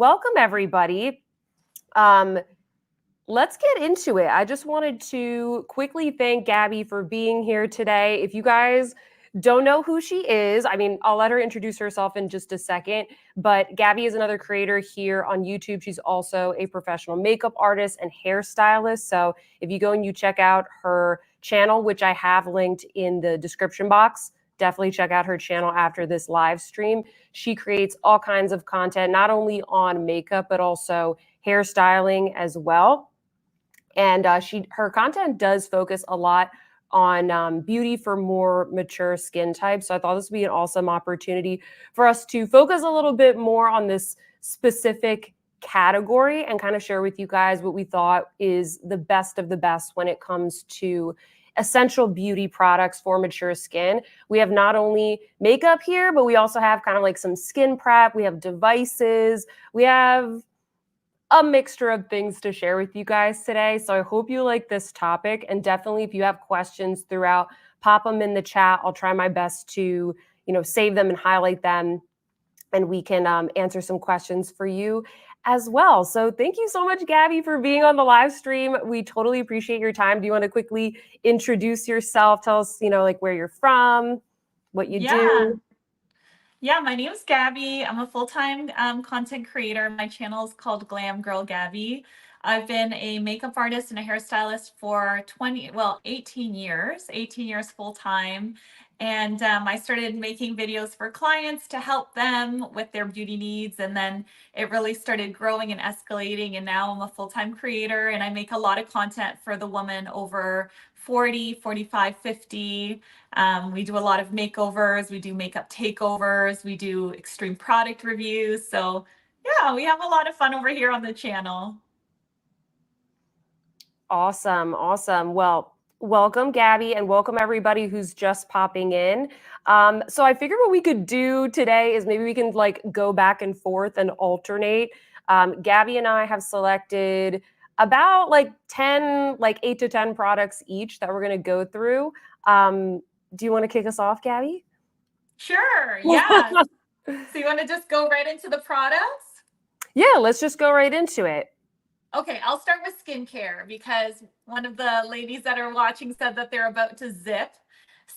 welcome everybody. Let's get into it. I just wanted to quickly thank Gabi for being here today. If you guys don't know who she is, I mean, I'll let her introduce herself in just a second, but Gabi is another creator here on YouTube. She's also a professional makeup artist and hairstylist. So if you go and you check out her channel, which I have linked in the description box, definitely check out her channel after this live stream. She creates all kinds of content, not only on makeup, but also hairstyling as well. And her content does focus a lot on beauty for more mature skin types. So I thought this would be an awesome opportunity for us to focus a little bit more on this specific category and kind of share with you guys what we thought is the best of the best when it comes to essential beauty products for mature skin. We have not only makeup here, but we also have kind of like some skin prep. We have devices. We have a mixture of things to share with you guys today. So I hope you like this topic, and definitely if you have questions throughout, pop them in the chat. I'll try my best to, save them and highlight them, and we can answer some questions for you as well. So thank you so much, Gabi, for being on the live stream. We totally appreciate your time. Do you want to quickly introduce yourself? Tell us, like where you're from, what you do. Yeah, my name is Gabi. I'm a full-time content creator. My channel is called Glam Girl Gabi. I've been a makeup artist and a hairstylist for 18 years full-time. And I started making videos for clients to help them with their beauty needs. And then it really started growing and escalating. And now I'm a full-time creator, and I make a lot of content for the woman over 40, 45, 50. We do a lot of makeovers, we do makeup takeovers, we do extreme product reviews. So yeah, we have a lot of fun over here on the channel. Awesome. Well, welcome, Gabi, and welcome everybody who's just popping in. So I figured what we could do today is maybe we can go back and forth and alternate. Gabi and I have selected about 8 to 10 products each that we're going to go through. Do you want to kick us off, Gabi? Sure, yeah. So you want to just go right into the products? Yeah, let's just go right into it. Okay, I'll start with skincare because one of the ladies that are watching said that they're about to zip.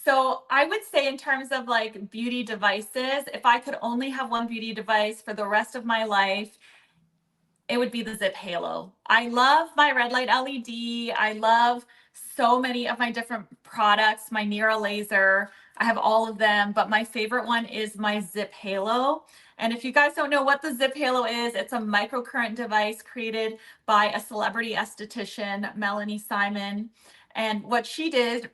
So I would say in terms of beauty devices, if I could only have one beauty device for the rest of my life, it would be the Ziip Halo. I love my red light LED. I love so many of my different products, my Nira laser. I have all of them, but my favorite one is my Ziip Halo. And if you guys don't know what the Ziip Halo is, it's a microcurrent device created by a celebrity esthetician, Melanie Simon. And what she did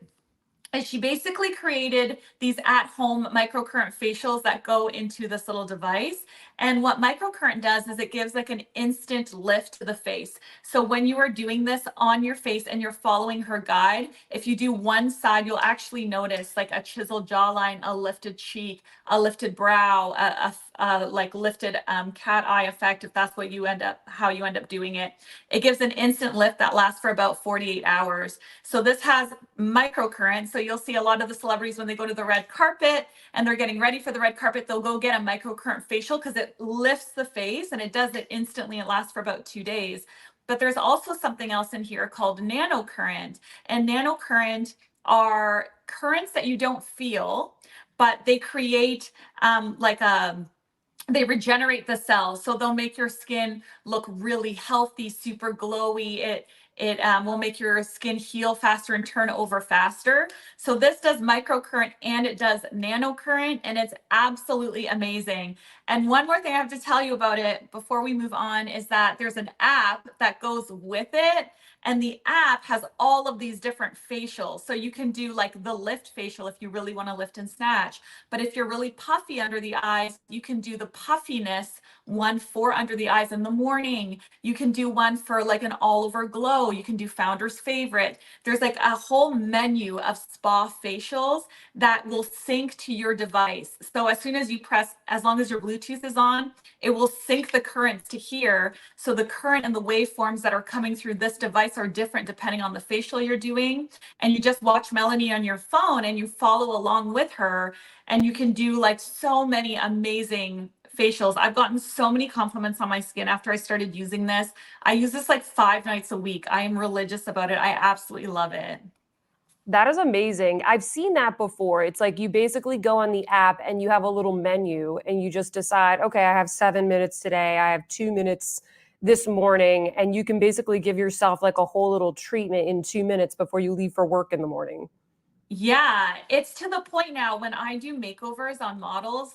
is she basically created these at-home microcurrent facials that go into this little device. And what microcurrent does is it gives an instant lift to the face. So when you are doing this on your face and you're following her guide, if you do one side, you'll actually notice a chiseled jawline, a lifted cheek, a lifted brow, a lifted cat eye effect, if that's what how you end up doing it. It gives an instant lift that lasts for about 48 hours. So this has microcurrent. So you'll see a lot of the celebrities when they go to the red carpet and they're getting ready for the red carpet, they'll go get a microcurrent facial because it lifts the face and it does it instantly. It lasts for about 2 days. But there's also something else in here called nanocurrent. And nanocurrent are currents that you don't feel, but they create they regenerate the cells. So they'll make your skin look really healthy, super glowy. It will make your skin heal faster and turn over faster. So this does microcurrent and it does nanocurrent, and it's absolutely amazing. And one more thing I have to tell you about it before we move on is that there's an app that goes with it. And the app has all of these different facials. So you can do the lift facial if you really want to lift and snatch. But if you're really puffy under the eyes, you can do the puffiness one for under the eyes in the morning. You can do one for an all over glow. You can do Founder's Favorite. There's a whole menu of spa facials that will sync to your device. So as soon as you press, as long as your Bluetooth is on, it will sync the currents to here. So the current and the waveforms that are coming through this device are different depending on the facial you're doing. And you just watch Melanie on your phone and you follow along with her, and you can do so many amazing facials. I've gotten so many compliments on my skin after I started using this. I use this like 5 nights a week. I am religious about it. I absolutely love it. That is amazing. I've seen that before. It's like you basically go on the app and you have a little menu and you just decide, okay, I have 7 minutes today. I have 2 minutes this morning. And you can basically give yourself like a whole little treatment in 2 minutes before you leave for work in the morning. Yeah, it's to the point now when I do makeovers on models,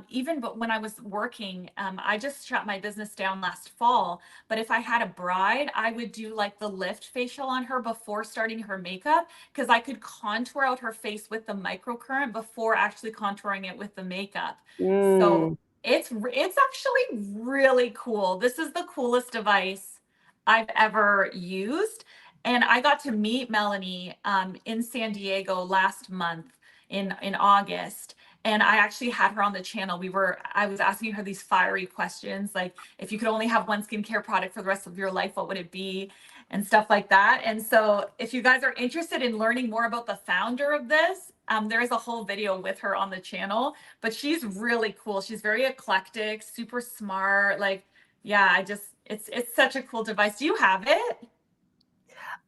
even but when I was working, I just shut my business down last fall. But if I had a bride, I would do like the lift facial on her before starting her makeup because I could contour out her face with the microcurrent before actually contouring it with the makeup. So Mm. it's actually really cool. This is the coolest device I've ever used. And I got to meet Melanie in San Diego last month in August. And I actually had her on the channel. I was asking her these fiery questions, like if you could only have one skincare product for the rest of your life, what would it be? And stuff like that. And so if you guys are interested in learning more about the founder of this, there is a whole video with her on the channel, but she's really cool. She's very eclectic, super smart. Like, yeah, it's such a cool device. Do you have it?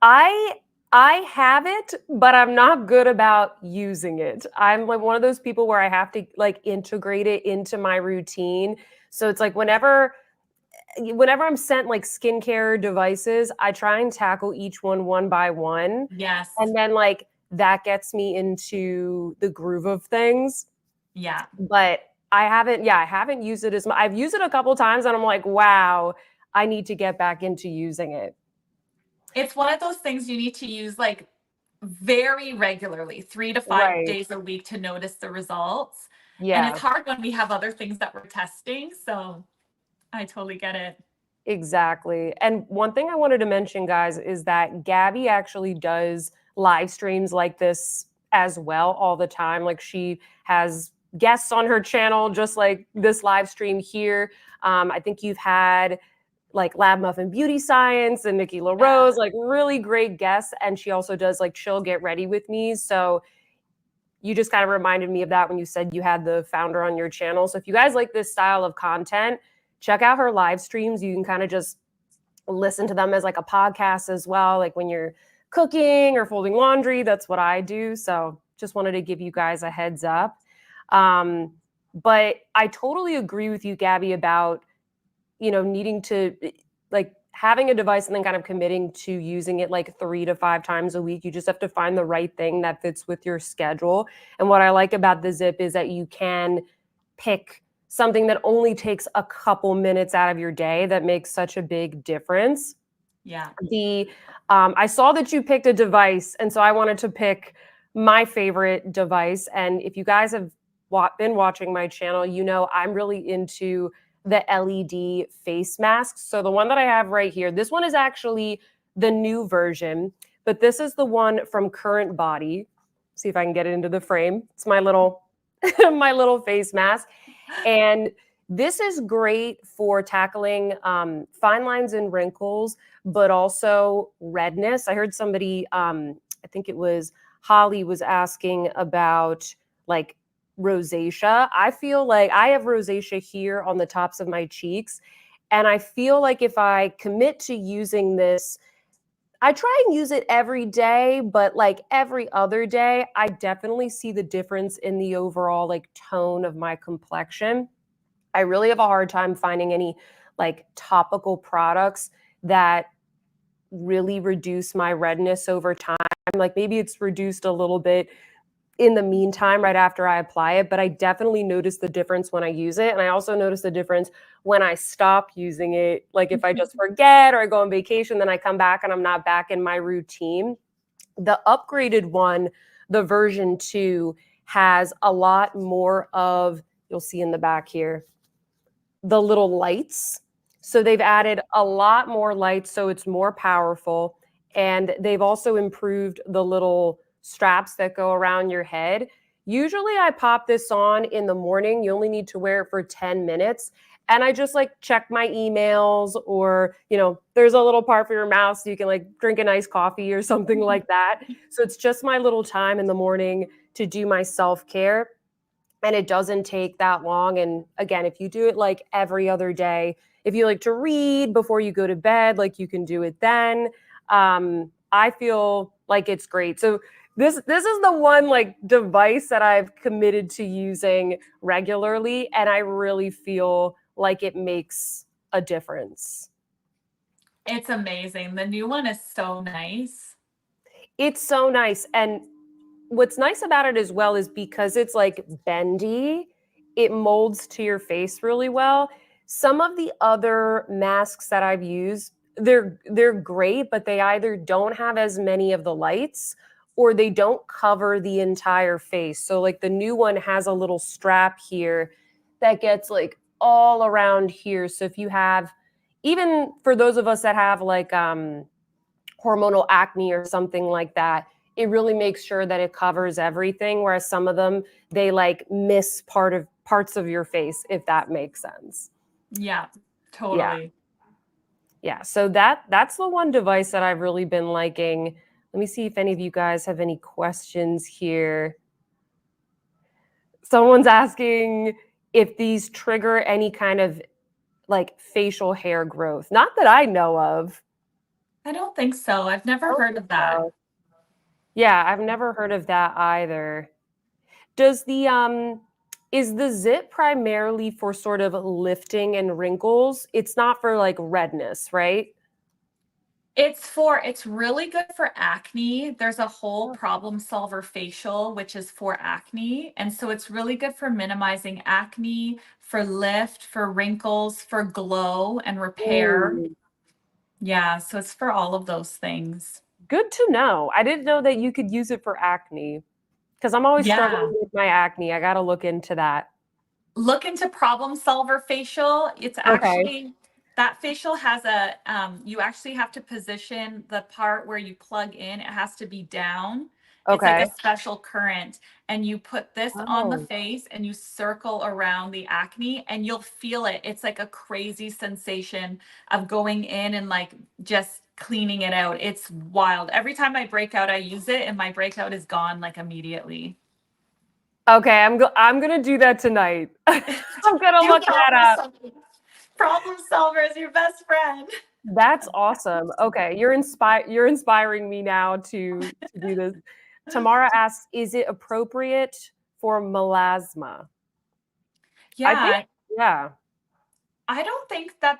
I I have it, but I'm not good about using it. I'm like one of those people where I have to like integrate it into my routine. So it's like whenever I'm sent like skincare devices, I try and tackle each one by one. Yes. And then like that gets me into the groove of things. Yeah. But I haven't used it as much. I've used it a couple times and I'm like, wow, I need to get back into using it. It's one of those things you need to use like very regularly, 3 to 5 Right. days a week to notice the results. And it's Yeah. hard when we have other things that we're testing. So I totally get it. Exactly. And one thing I wanted to mention, guys, is that Gabi actually does live streams like this as well all the time. Like she has guests on her channel, just like this live stream here. I think you've had like Lab Muffin Beauty Science and Nikki Yeah. LaRose, like really great guests. And she also does like Chill Get Ready with Me. So you just kind of reminded me of that when you said you had the founder on your channel. So if you guys like this style of content, check out her live streams. You can kind of just listen to them as like a podcast as well, like when you're cooking or folding laundry. That's what I do. So just wanted to give you guys a heads up. But I totally agree with you, Gabi, about needing to like having a device and then kind of committing to using it like 3 to 5 times a week. You just have to find the right thing that fits with your schedule. And what I like about the Ziip is that you can pick something that only takes a couple minutes out of your day that makes such a big difference. Yeah. I saw that you picked a device, and so I wanted to pick my favorite device. And if you guys have been watching my channel, you know I'm really into the LED face masks. So the one that I have right here, this one is actually the new version, but this is the one from Current Body. See if I can get it into the frame. It's my little my little face mask. And this is great for tackling fine lines and wrinkles, but also redness. I heard somebody, I think it was Holly, was asking about like rosacea. I feel like I have rosacea here on the tops of my cheeks. And I feel like if I commit to using this, I try and use it every day, but like every other day, I definitely see the difference in the overall like tone of my complexion. I really have a hard time finding any like topical products that really reduce my redness over time. Like maybe it's reduced a little bit in the meantime right after I apply it, but I definitely notice the difference when I use it. And I also notice the difference when I stop using it. Like if I just forget or I go on vacation, then I come back and I'm not back in my routine. The upgraded one, the version 2, has a lot more of, you'll see in the back here, the little lights. So they've added a lot more lights, so it's more powerful. And they've also improved the little straps that go around your head. Usually I pop this on in the morning. You only need to wear it for 10 minutes. And I just like check my emails, or, there's a little part for your mouth so you can like drink a nice coffee or something like that. So it's just my little time in the morning to do my self-care. and it doesn't take that long. And again, if you do it like every other day, if you like to read before you go to bed, like you can do it then. I feel like it's great. So this is the one like device that I've committed to using regularly, and I really feel like it makes a difference. It's amazing. The new one is so nice. It's so nice. And what's nice about it as well is because it's like bendy, it molds to your face really well. Some of the other masks that I've used, they're great, but they either don't have as many of the lights or they don't cover the entire face. So like the new one has a little strap here that gets like all around here. So if you have, even for those of us that have like hormonal acne or something like that, it really makes sure that it covers everything, whereas some of them, they like miss parts of your face, if that makes sense. Yeah, Yeah. totally. Yeah. So that's the one device that I've really been liking. Let me see if any of you guys have any questions here. Someone's asking if these trigger any kind of like facial hair growth. Not that I know of. I don't think so. I've I never don't heard think of that. so. Yeah, I've never heard of that either. Does the is the zip primarily for sort of lifting and wrinkles? It's not for like redness, right? It's really good for acne. There's a whole problem solver facial, which is for acne. And so it's really good for minimizing acne, for lift, for wrinkles, for glow and repair. Mm, Yeah, so it's for all of those things. good to know. I didn't know that you could use it for acne because I'm always Yeah. struggling with my acne. I got to look into that. Look into problem solver facial. It's Okay. actually that facial has a you actually have to position the part where you plug in. It has to be down. It's like a Okay. special current, and you put this on the Oh, face and you circle around the acne and you'll feel it. It's like a crazy sensation of going in and like just cleaning it out. It's wild. Every time I break out, I use it and my breakout is gone like immediately. okay. I'm gonna do that tonight. I'm gonna Do look that problem up. solver. Problem solver is your best friend. That's awesome. Okay, you're inspiring me now to do this. Tamara asks, is it appropriate for melasma? I think Yeah, yeah. I don't think that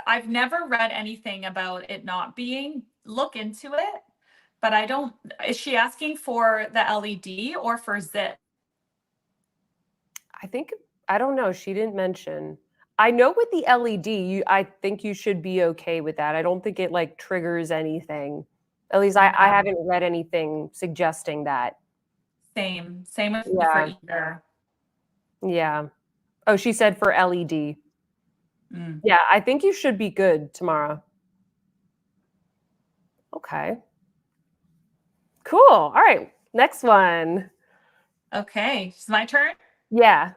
I've never read anything about it not being. Look into it, but I don't. Is she asking for the LED or for Zip? I think I don't know, she didn't mention. I know with the LED, I think you should be okay with that. I don't think it like triggers anything. At least I Yeah, haven't read anything suggesting that. same. Same with me for Yeah. either. Yeah. Oh, she said for LED. Mm. Yeah, I think you should be good, Tamara. Okay. Cool. All right. Next one. Okay, it's my turn. Yeah.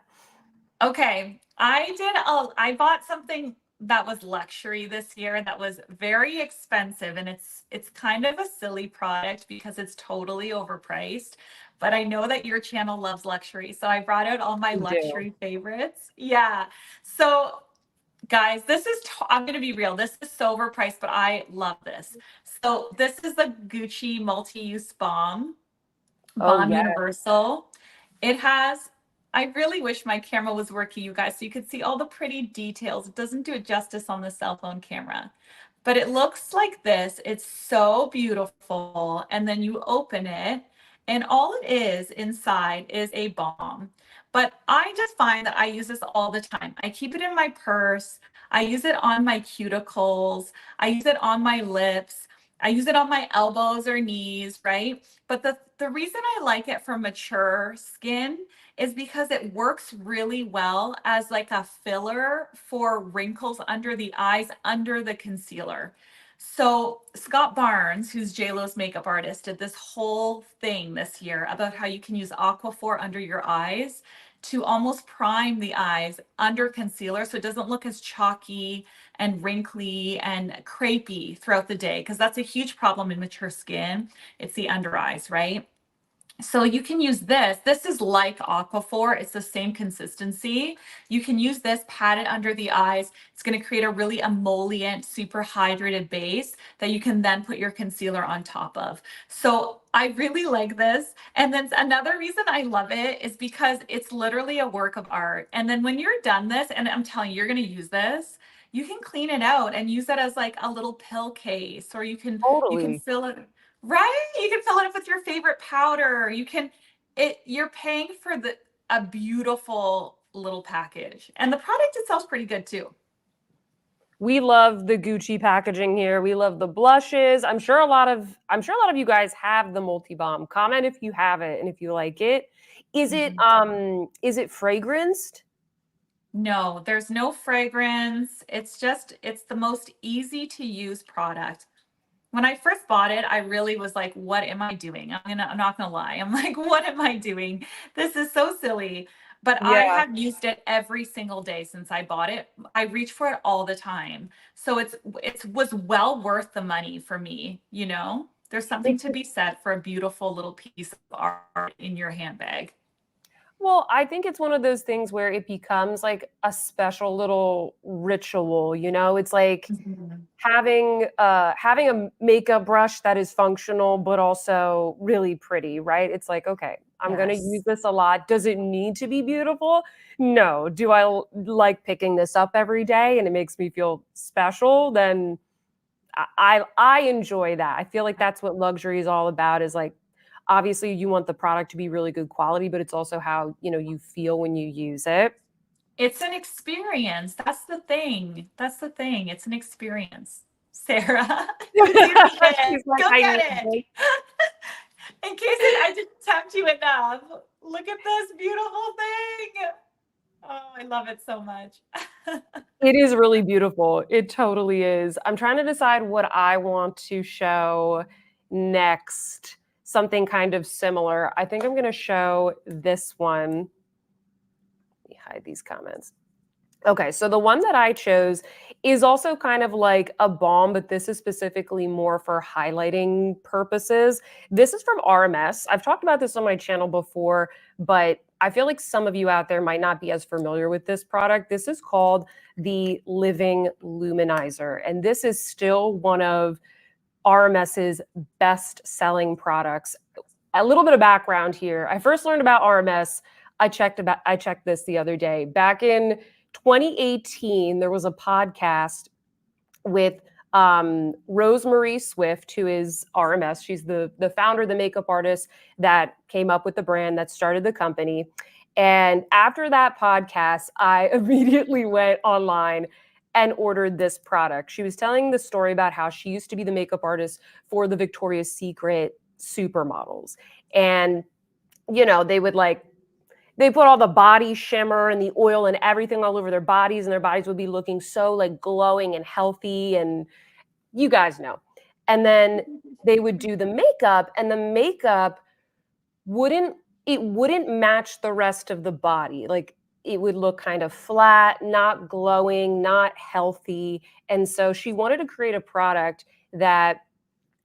Okay, I bought something that was luxury this year that was very expensive, and it's kind of a silly product because it's totally overpriced, but I know that your channel loves luxury, so I brought out all my You do. luxury favorites. Yeah. So, guys, I'm going to be real. This is so overpriced, but I love this. So, this is the Gucci multi-use balm. Oh, Balm yeah. Universal. It has, I really wish my camera was working, you guys, so you could see all the pretty details. It doesn't do it justice on the cell phone camera, but it looks like this. It's so beautiful. And then you open it, and all it is inside is a balm. But I just find that I use this all the time. I keep it in my purse. I use it on my cuticles. I use it on my lips. I use it on my elbows or knees, right? But the reason I like it for mature skin is because it works really well as like a filler for wrinkles under the eyes, under the concealer. So Scott Barnes, who's JLo's makeup artist, did this whole thing this year about how you can use Aquaphor under your eyes to almost prime the eyes under concealer so it doesn't look as chalky and wrinkly and crepey throughout the day, because that's a huge problem in mature skin. It's the under eyes, right? So you can use this. This is like Aquaphor. It's the same consistency. You can use this, pat it under the eyes. It's going to create a really emollient, super hydrated base that you can then put your concealer on top of. So I really like this. And then another reason I love it is because it's literally a work of art. And then when you're done this, and I'm telling you, you're going to use this, you can clean it out and use it as like a little pill case, or you can Totally. fill it. Right? You can fill it up with your favorite powder. You're paying for a beautiful little package. And the product itself's pretty good too. We love the Gucci packaging here. We love the blushes. I'm sure a lot of you guys have the multi balm. Comment if you have it and if you like it. Is it fragranced? No, there's no fragrance. It's the most easy to use product. When I first bought it, I really was like, what am I doing? I'm not gonna lie. I'm like, what am I doing? This is so silly. But I Yeah. have used it every single day since I bought it. I reach for it all the time. So it was well worth the money for me, you know? There's something to be said for a beautiful little piece of art in your handbag. Well, I think it's one of those things where it becomes like a special little ritual, you know? It's like Mhm. having a makeup brush that is functional but also really pretty, right? It's like, okay, I'm going to use Yes. this a lot. Does it need to be beautiful? No. Do I like picking this up every day and it makes me feel special? Then I enjoy that. I feel like that's what luxury is all about, is like, obviously you want the product to be really good quality, but it's also how, you feel when you use it. It's an experience. That's the thing. That's the thing. It's an experience. Sarah, who's using it? She's like, Go I get need it. this. In case I didn't tempt you enough. Look at this beautiful thing. Oh, I love it so much. It is really beautiful. It totally is. I'm trying to decide what I want to show next. Something kind of similar. I think I'm going to show this one. Let me hide these comments. Okay, so the one that I chose is also kind of like a balm, but this is specifically more for highlighting purposes. This is from RMS. I've talked about this on my channel before, but I feel like some of you out there might not be as familiar with this product. This is called the Living Luminizer, and this is still one of RMS's best-selling products. A little bit of background here. I first learned about RMS. I checked this the other day. Back in 2018, there was a podcast with Rosemary Swift, who is RMS. She's the founder, the makeup artist that came up with the brand, that started the company. And after that podcast, I immediately went online and ordered this product. She was telling the story about how she used to be the makeup artist for the Victoria's Secret supermodels. And, they put all the body shimmer and the oil and everything all over their bodies, and their bodies would be looking so like glowing and healthy, and you guys know. And then they would do the makeup, and the makeup wouldn't wouldn't match the rest of the body. Like, it would look kind of flat, not glowing, not healthy. And so she wanted to create a product that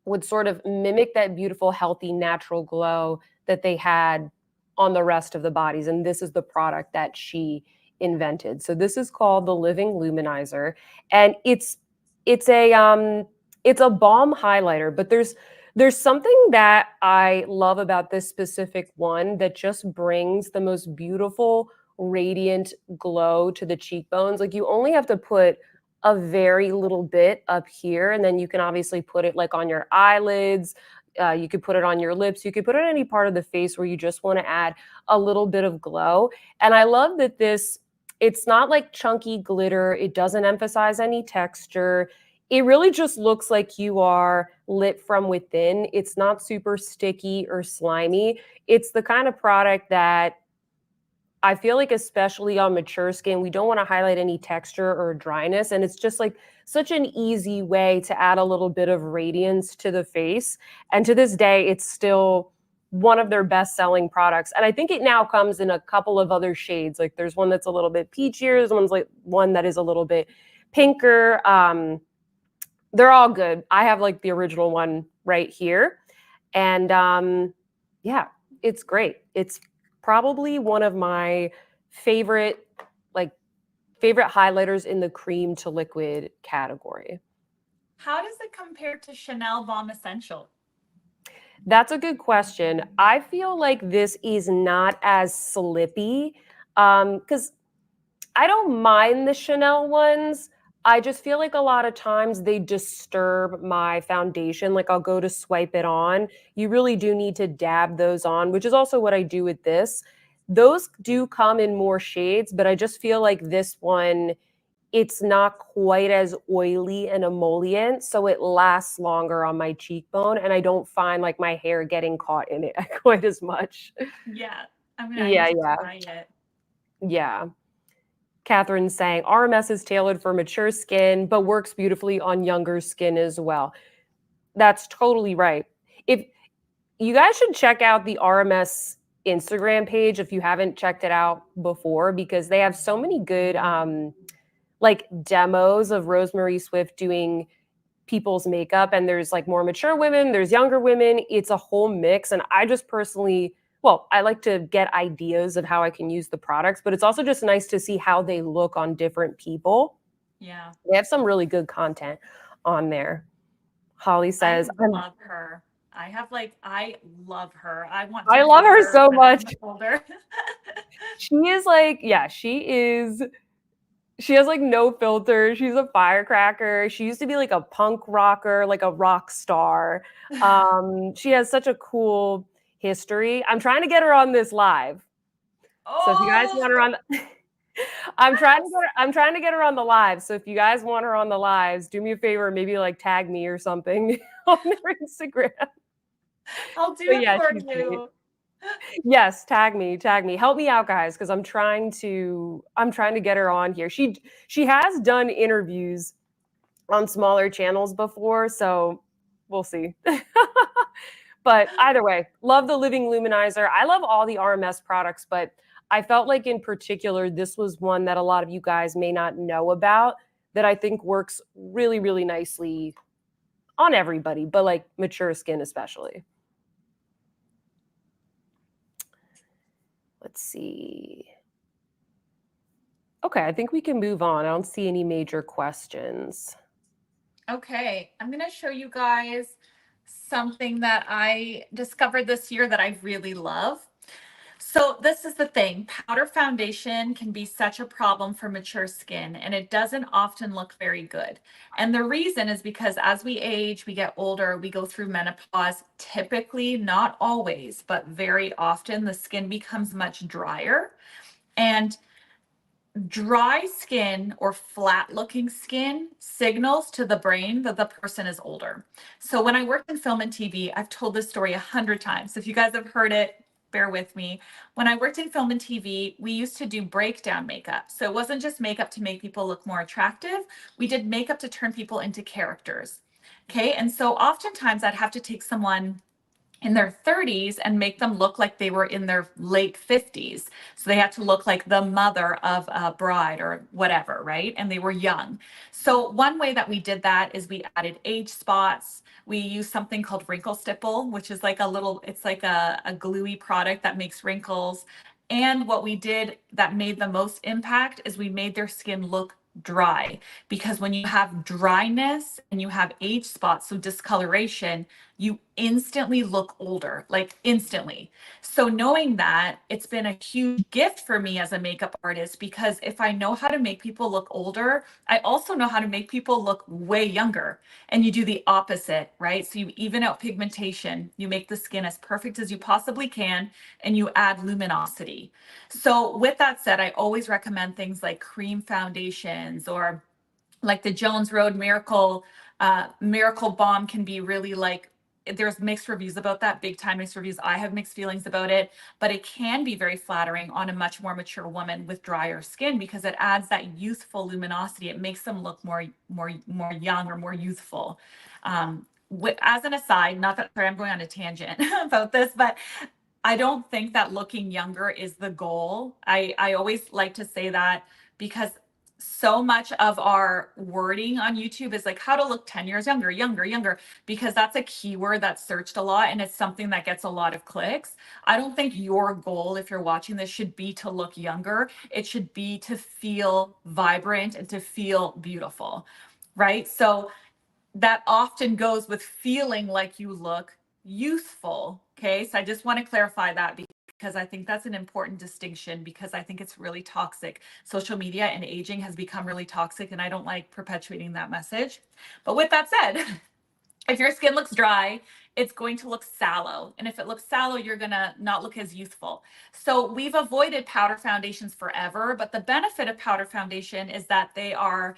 would sort of mimic that beautiful, healthy, natural glow that they had on the rest of the bodies. And this is the product that she invented. So this is called the Living Luminizer, and it's a balm highlighter, but there's something that I love about this specific one that just brings the most beautiful, radiant glow to the cheekbones. Like, you only have to put a very little bit up here, and then you can obviously put it like on your eyelids. You could put it on your lips. You could put it on any part of the face where you just want to add a little bit of glow. And I love that it's not like chunky glitter. It doesn't emphasize any texture. It really just looks like you are lit from within. It's not super sticky or slimy. It's the kind of product that I feel like, especially on mature skin, we don't want to highlight any texture or dryness. And it's just like such an easy way to add a little bit of radiance to the face. And to this day, it's still one of their best selling products. And I think it now comes in a couple of other shades. Like, there's one that's a little bit peachier, there's one that is a little bit pinker. They're all good. I have like the original one right here. And yeah, it's great. It's probably one of my favorite, like, favorite highlighters in the cream to liquid category. How does it compare to Chanel Balm Essential? That's a good question. I feel like this is not as slippy, because I don't mind the Chanel ones. I just feel like a lot of times they disturb my foundation. Like I'll go to swipe it on. You really do need to dab those on, which is also what I do with this. Those do come in more shades, but I just feel like this one, it's not quite as oily and emollient, so it lasts longer on my cheekbone, and I don't find like my hair getting caught in it quite as much. Yeah, I mean, I Yeah, need to yeah, try it. yeah. Catherine's saying RMS is tailored for mature skin, but works beautifully on younger skin as well. That's totally right. If you guys should check out the RMS Instagram page if you haven't checked it out before, because they have so many good like demos of Rosemary Swift doing people's makeup, and there's like more mature women, there's younger women, it's a whole mix. And I just personally, well, I like to get ideas of how I can use the products, but it's also just nice to see how they look on different people. Yeah. They have some really good content on there. Holly I says, I'm, love her. I love her. I want to I be love her her so when I'm much. older. She is like, yeah, she has like no filter. She's a firecracker. She used to be like a punk rocker, like a rock star. She has such a cool history. I'm trying to get her on this live. So if you guys want her Oh, on the, I'm trying to get her on the live. So if you guys want her on the lives, do me a favor, maybe like tag me or something on their Instagram. I'll do But it yeah, for she's great. you. Yes, tag me, tag me. Help me out, guys, because I'm trying to get her on here. She has done interviews on smaller channels before, so we'll see. But either way, love the Living Luminizer. I love all the RMS products, but I felt like in particular, this was one that a lot of you guys may not know about that I think works really, really nicely on everybody, but like mature skin especially. Let's see. Okay, I think we can move on. I don't see any major questions. Okay, I'm going to show you guys something that I discovered this year that I really love. So this is the thing, powder foundation can be such a problem for mature skin, and it doesn't often look very good. And the reason is because as we age, we get older, we go through menopause, typically, not always, but very often the skin becomes much drier. And dry skin or flat looking skin signals to the brain that the person is older. So when I worked in film and TV, I've told this story 100 times. If you guys have heard it, bear with me. When I worked in film and TV, we used to do breakdown makeup. So it wasn't just makeup to make people look more attractive. We did makeup to turn people into characters. Okay. And so oftentimes I'd have to take someone in their 30s and make them look like they were in their late 50s. So they had to look like the mother of a bride or whatever, right? And they were young. So one way that we did that is we added age spots. We used something called wrinkle stipple, which is like it's like a gluey product that makes wrinkles. And what we did that made the most impact is we made their skin look dry, because when you have dryness and you have age spots, so discoloration, you instantly look older, like instantly. So knowing that, it's been a huge gift for me as a makeup artist, because if I know how to make people look older, I also know how to make people look way younger. And you do the opposite, right? So you even out pigmentation, you make the skin as perfect as you possibly can, and you add luminosity. So with that said, I always recommend things like cream foundations, or like the Jones Road Miracle Balm can be really like, there's mixed reviews about that, big time mixed reviews. I have mixed feelings about it, but it can be very flattering on a much more mature woman with drier skin, because it adds that youthful luminosity. It makes them look more young or more youthful. As an aside, not that, sorry, I'm going on a tangent about this, but I don't think that looking younger is the goal. I always like to say that, because so much of our wording on YouTube is like how to look 10 years younger, because that's a keyword that's searched a lot and it's something that gets a lot of clicks. I don't think your goal, if you're watching this, should be to look younger. It should be to feel vibrant and to feel beautiful, right? So that often goes with feeling like you look youthful. Okay. So I just want to clarify that because I think that's an important distinction, because I think it's really toxic. Social media and aging has become really toxic, and I don't like perpetuating that message. But with that said, if your skin looks dry, it's going to look sallow. And if it looks sallow, you're going to not look as youthful. So we've avoided powder foundations forever, but the benefit of powder foundation is that they are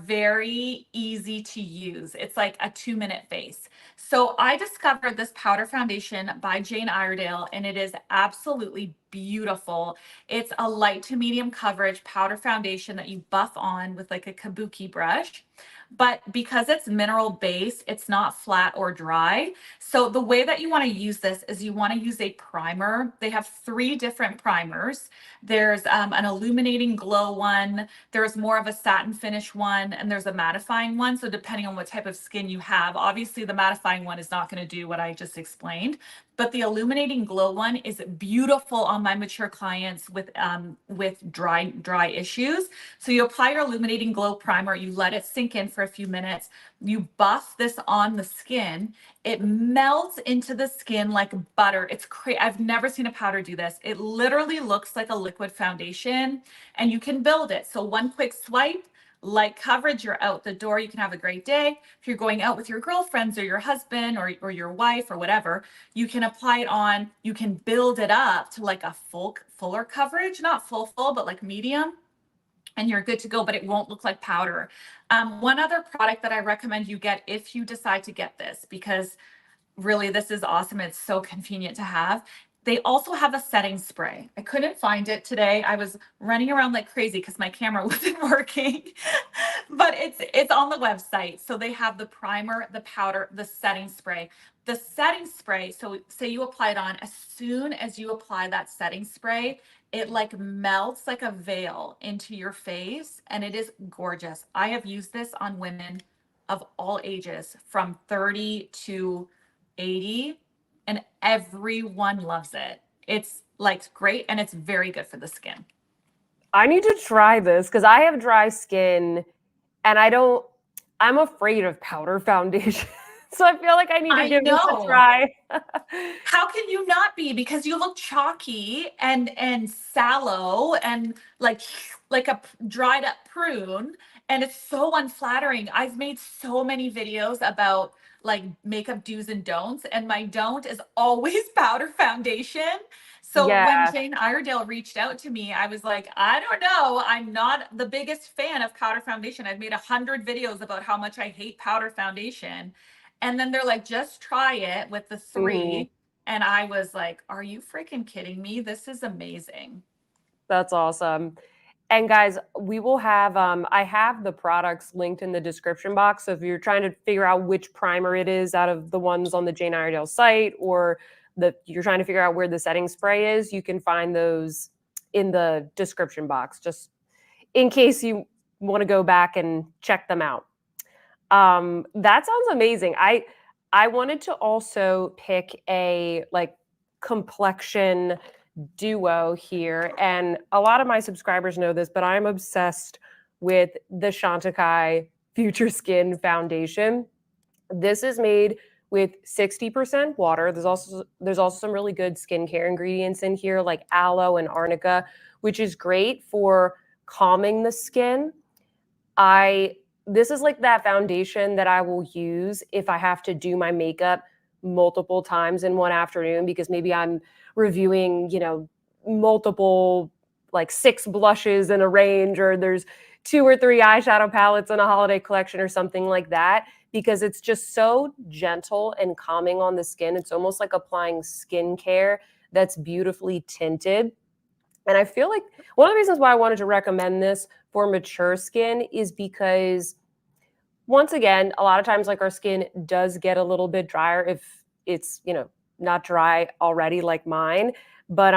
very easy to use. It's like a 2-minute face. So I discovered this powder foundation by Jane Iredale, and it is absolutely beautiful. It's a light to medium coverage powder foundation that you buff on with like a kabuki brush. But because it's mineral based, it's not flat or dry. So the way that you want to use this is you want to use a primer. They have 3 different primers. There's an illuminating glow one, there's more of a satin finish one, and there's a mattifying one. So depending on what type of skin you have, obviously the mattifying one is not going to do what I just explained, but the illuminating glow one is beautiful on my mature clients with dry issues. So you apply your illuminating glow primer, you let it sink in for a few minutes, you buff this on the skin, it melts into the skin like butter. It's crazy. I've never seen a powder do this. It literally looks like a liquid foundation, and you can build it. So one quick swipe, light coverage, you're out the door. You can have a great day. If you're going out with your girlfriends or your husband or your wife or whatever, you can apply it on. You can build it up to like a fuller coverage, not full, but like medium, and you're good to go, but it won't look like powder. One other product that I recommend you get if you decide to get this, because really this is awesome, it's so convenient to have. They also have a setting spray. I couldn't find it today. I was running around like crazy because my camera wasn't working, but it's on the website. So they have the primer, the powder, the setting spray. The setting spray, so say you apply it on, as soon as you apply that setting spray, it like melts like a veil into your face, and it is gorgeous. I have used this on women of all ages from 30 to 80, and everyone loves it. It's like great, and it's very good for the skin. I need to try this because I have dry skin, and I'm afraid of powder foundation. So I feel like I need to give this a try. How can you not be? Because you look chalky and sallow and like a dried up prune, and it's so unflattering. I've made so many videos about like makeup do's and don'ts, and my don't is always powder foundation. So when Jane Iredale reached out to me, I was like, I don't know. I'm not the biggest fan of powder foundation. I've made 100 videos about how much I hate powder foundation. And then they're like, just try it with the 3. Mm-hmm. And I was like, are you freaking kidding me? This is amazing. That's awesome. And guys, we will have, I have the products linked in the description box. So if you're trying to figure out which primer it is out of the ones on the Jane Iredale site, or you're trying to figure out where the setting spray is, you can find those in the description box, just in case you want to go back and check them out. That sounds amazing. I wanted to also pick a like complexion duo here, and a lot of my subscribers know this, but I'm obsessed with the Chantecaille Future Skin Foundation. This is made with 60% water. There's also some really good skincare ingredients in here, like aloe and arnica, which is great for calming the skin. This is like that foundation that I will use if I have to do my makeup multiple times in one afternoon, because maybe I'm reviewing, multiple, like 6 blushes in a range, or there's 2 or 3 eyeshadow palettes in a holiday collection or something like that, because it's just so gentle and calming on the skin. It's almost like applying skincare that's beautifully tinted. And I feel like one of the reasons why I wanted to recommend this for mature skin is because, once again, a lot of times like our skin does get a little bit drier if it's, not dry already like mine, but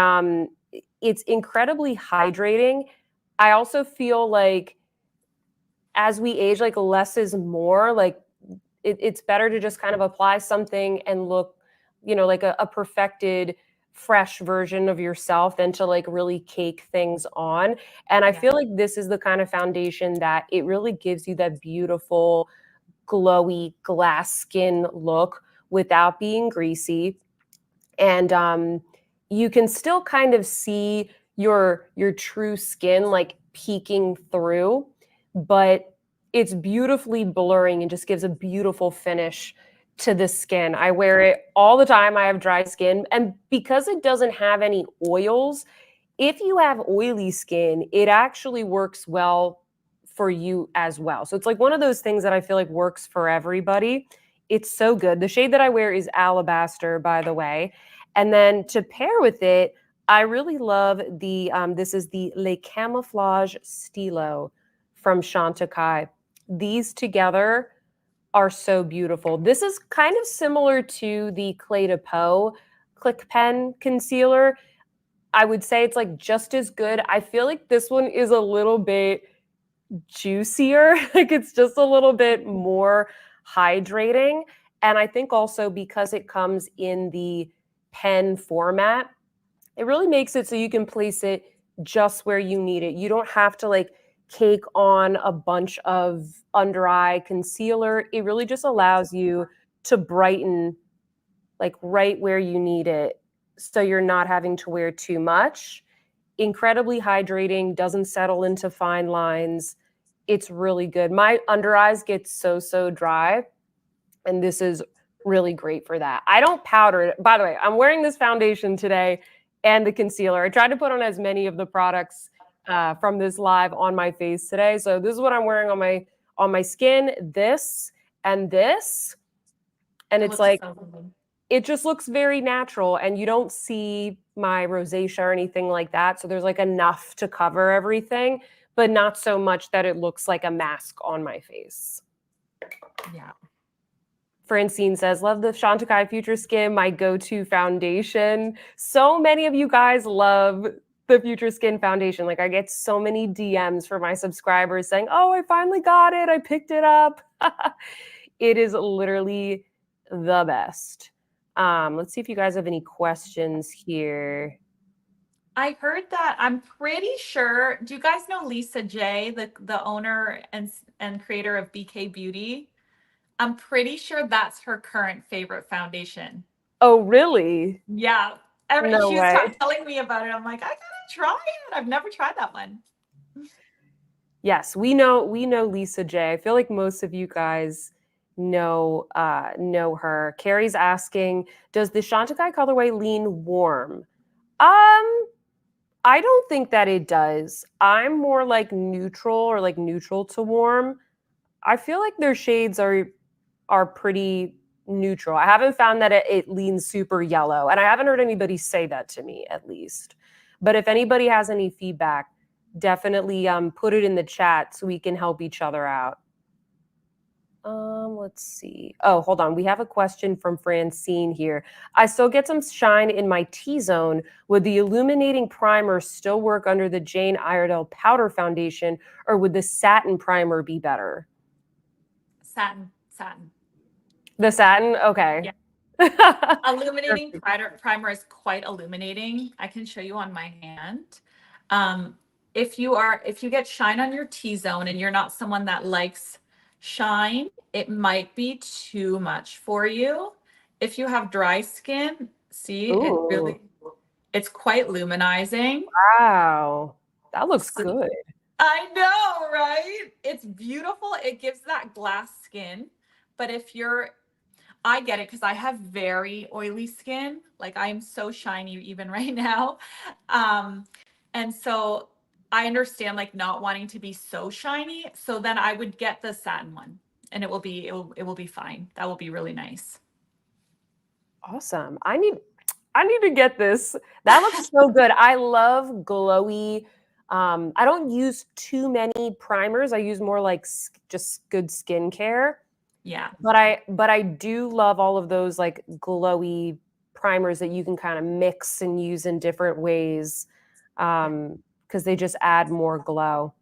it's incredibly hydrating. I also feel like as we age, like less is more. Like it's better to just kind of apply something and look, like a perfected, fresh version of yourself than to like really cake things on. And I feel like this is the kind of foundation that it really gives you that beautiful, glowy glass skin look without being greasy. And you can still kind of see your true skin like peeking through, but it's beautifully blurring and just gives a beautiful finish to the skin. I wear it all the time. I have dry skin, and because it doesn't have any oils, if you have oily skin, it actually works well for you as well. So it's like one of those things that I feel like works for everybody. It's so good. The shade that I wear is Alabaster, by the way. And then to pair with it, I really love this is the Le Camouflage Stilo from Chantecaille. These together are so beautiful. This is kind of similar to the Clé de Peau Click Pen Concealer. I would say it's like just as good. I feel like this one is a little bit juicier. Like it's just a little bit more hydrating. And I think also because it comes in the pen format, it really makes it so you can place it just where you need it. You don't have to like cake on a bunch of under eye concealer. It really just allows you to brighten like right where you need it. So you're not having to wear too much. Incredibly hydrating, doesn't settle into fine lines. It's really good. My under eyes get so dry, and this is really great for that. I don't powder it. By the way, I'm wearing this foundation today and the concealer. I tried to put on as many of the products from this live on my face today. So this is what I'm wearing on my skin, this and this. And it's like, it just looks very natural, and you don't see my rosacea or anything like that. So there's like enough to cover everything, but not so much that it looks like a mask on my face. Yeah. Francine says, love the Chantecaille Future Skin, my go-to foundation. So many of you guys love the Future Skin foundation. Like I get so many DMs from my subscribers saying, oh, I finally got it. I picked it up. It is literally the best. Let's see if you guys have any questions here. I heard that. I'm pretty sure. Do you guys know Lisa J, the owner and creator of BK Beauty? I'm pretty sure that's her current favorite foundation. Oh, really? Yeah. No She way. was telling me about it. I'm like, I gotta try it. I've never tried that one. Yes, we know Lisa J. I feel like most of you guys know her. Carrie's asking, does the Chantecaille colorway lean warm? I don't think that it does. I'm more like neutral or like neutral to warm. I feel like their shades are pretty neutral. I haven't found that it leans super yellow, and I haven't heard anybody say that to me, at least. But if anybody has any feedback, definitely put it in the chat so we can help each other out. Let's see. Oh, hold on. We have a question from Francine here. I still get some shine in my T-zone. Would the illuminating primer still work under the Jane Iredale powder foundation, or would the satin primer be better? Satin. The satin? Okay. Yeah. Illuminating primer is quite illuminating. I can show you on my hand. If you get shine on your T-zone and you're not someone that likes shine, it might be too much for you. If you have dry skin, see, it's quite luminizing. Wow. That looks good. I know, right? It's beautiful. It gives that glass skin. But I get it because I have very oily skin. Like I am so shiny even right now. And so I understand like not wanting to be so shiny. So then I would get the satin one and it will be fine. That will be really nice. Awesome. I need to get this. That looks so good. I love glowy. I don't use too many primers. I use more like just good skincare. Yeah. But I do love all of those like glowy primers that you can kind of mix and use in different ways. because they just add more glow.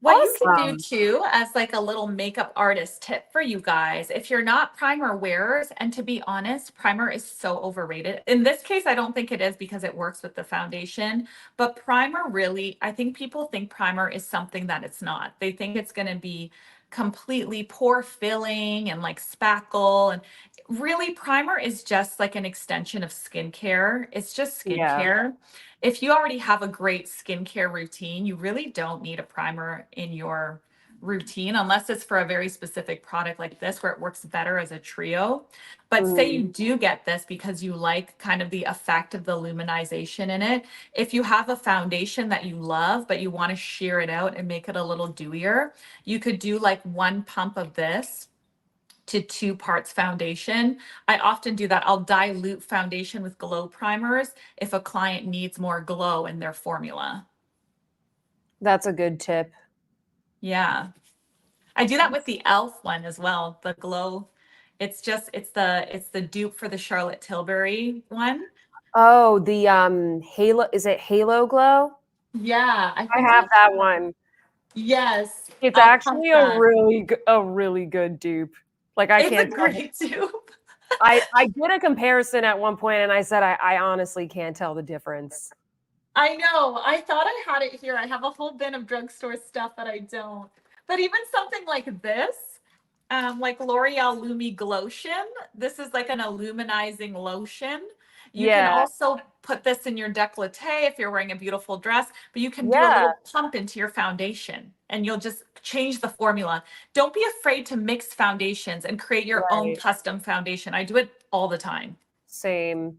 What you can do Awesome. too, as like a little makeup artist tip for you guys, if you're not primer wearers, and to be honest, primer is so overrated. In this case, I don't think it is because it works with the foundation, but primer really, I think people think primer is something that it's not. They think it's going to be completely pore filling and like spackle, and really primer is just like an extension of skincare. It's just Yeah. skincare. If you already have a great skincare routine, you really don't need a primer in your routine unless it's for a very specific product like this where it works better as a trio. But say you do get this because you like kind of the effect of the luminization in it. If you have a foundation that you love, but you want to sheer it out and make it a little dewier, you could do like 1 pump of this to 2 parts foundation. I often do that. I'll dilute foundation with glow primers if a client needs more glow in their formula. That's a good tip. Yeah. I do that with the e.l.f. one as well. The glow. It's the dupe for the Charlotte Tilbury one. Oh, the Halo, is it Halo Glow? Yeah, I I think have that one. yes. It's I'll pump actually that. a really good dupe. Like I It's a can't tell. great dupe. I did a comparison at one point and I said I honestly can't tell the difference. I know. I thought I had it here. I have a whole bin of drugstore stuff that I don't. But even something like this, like L'Oreal Lumi Glotion, this is like an illuminizing lotion. You can Yeah. also put this in your décolleté if you're wearing a beautiful dress, but you can do a Yeah. little pump into your foundation and you'll just change the formula. Don't be afraid to mix foundations and create your own Right. custom foundation. I do it all the time. Same. Yeah.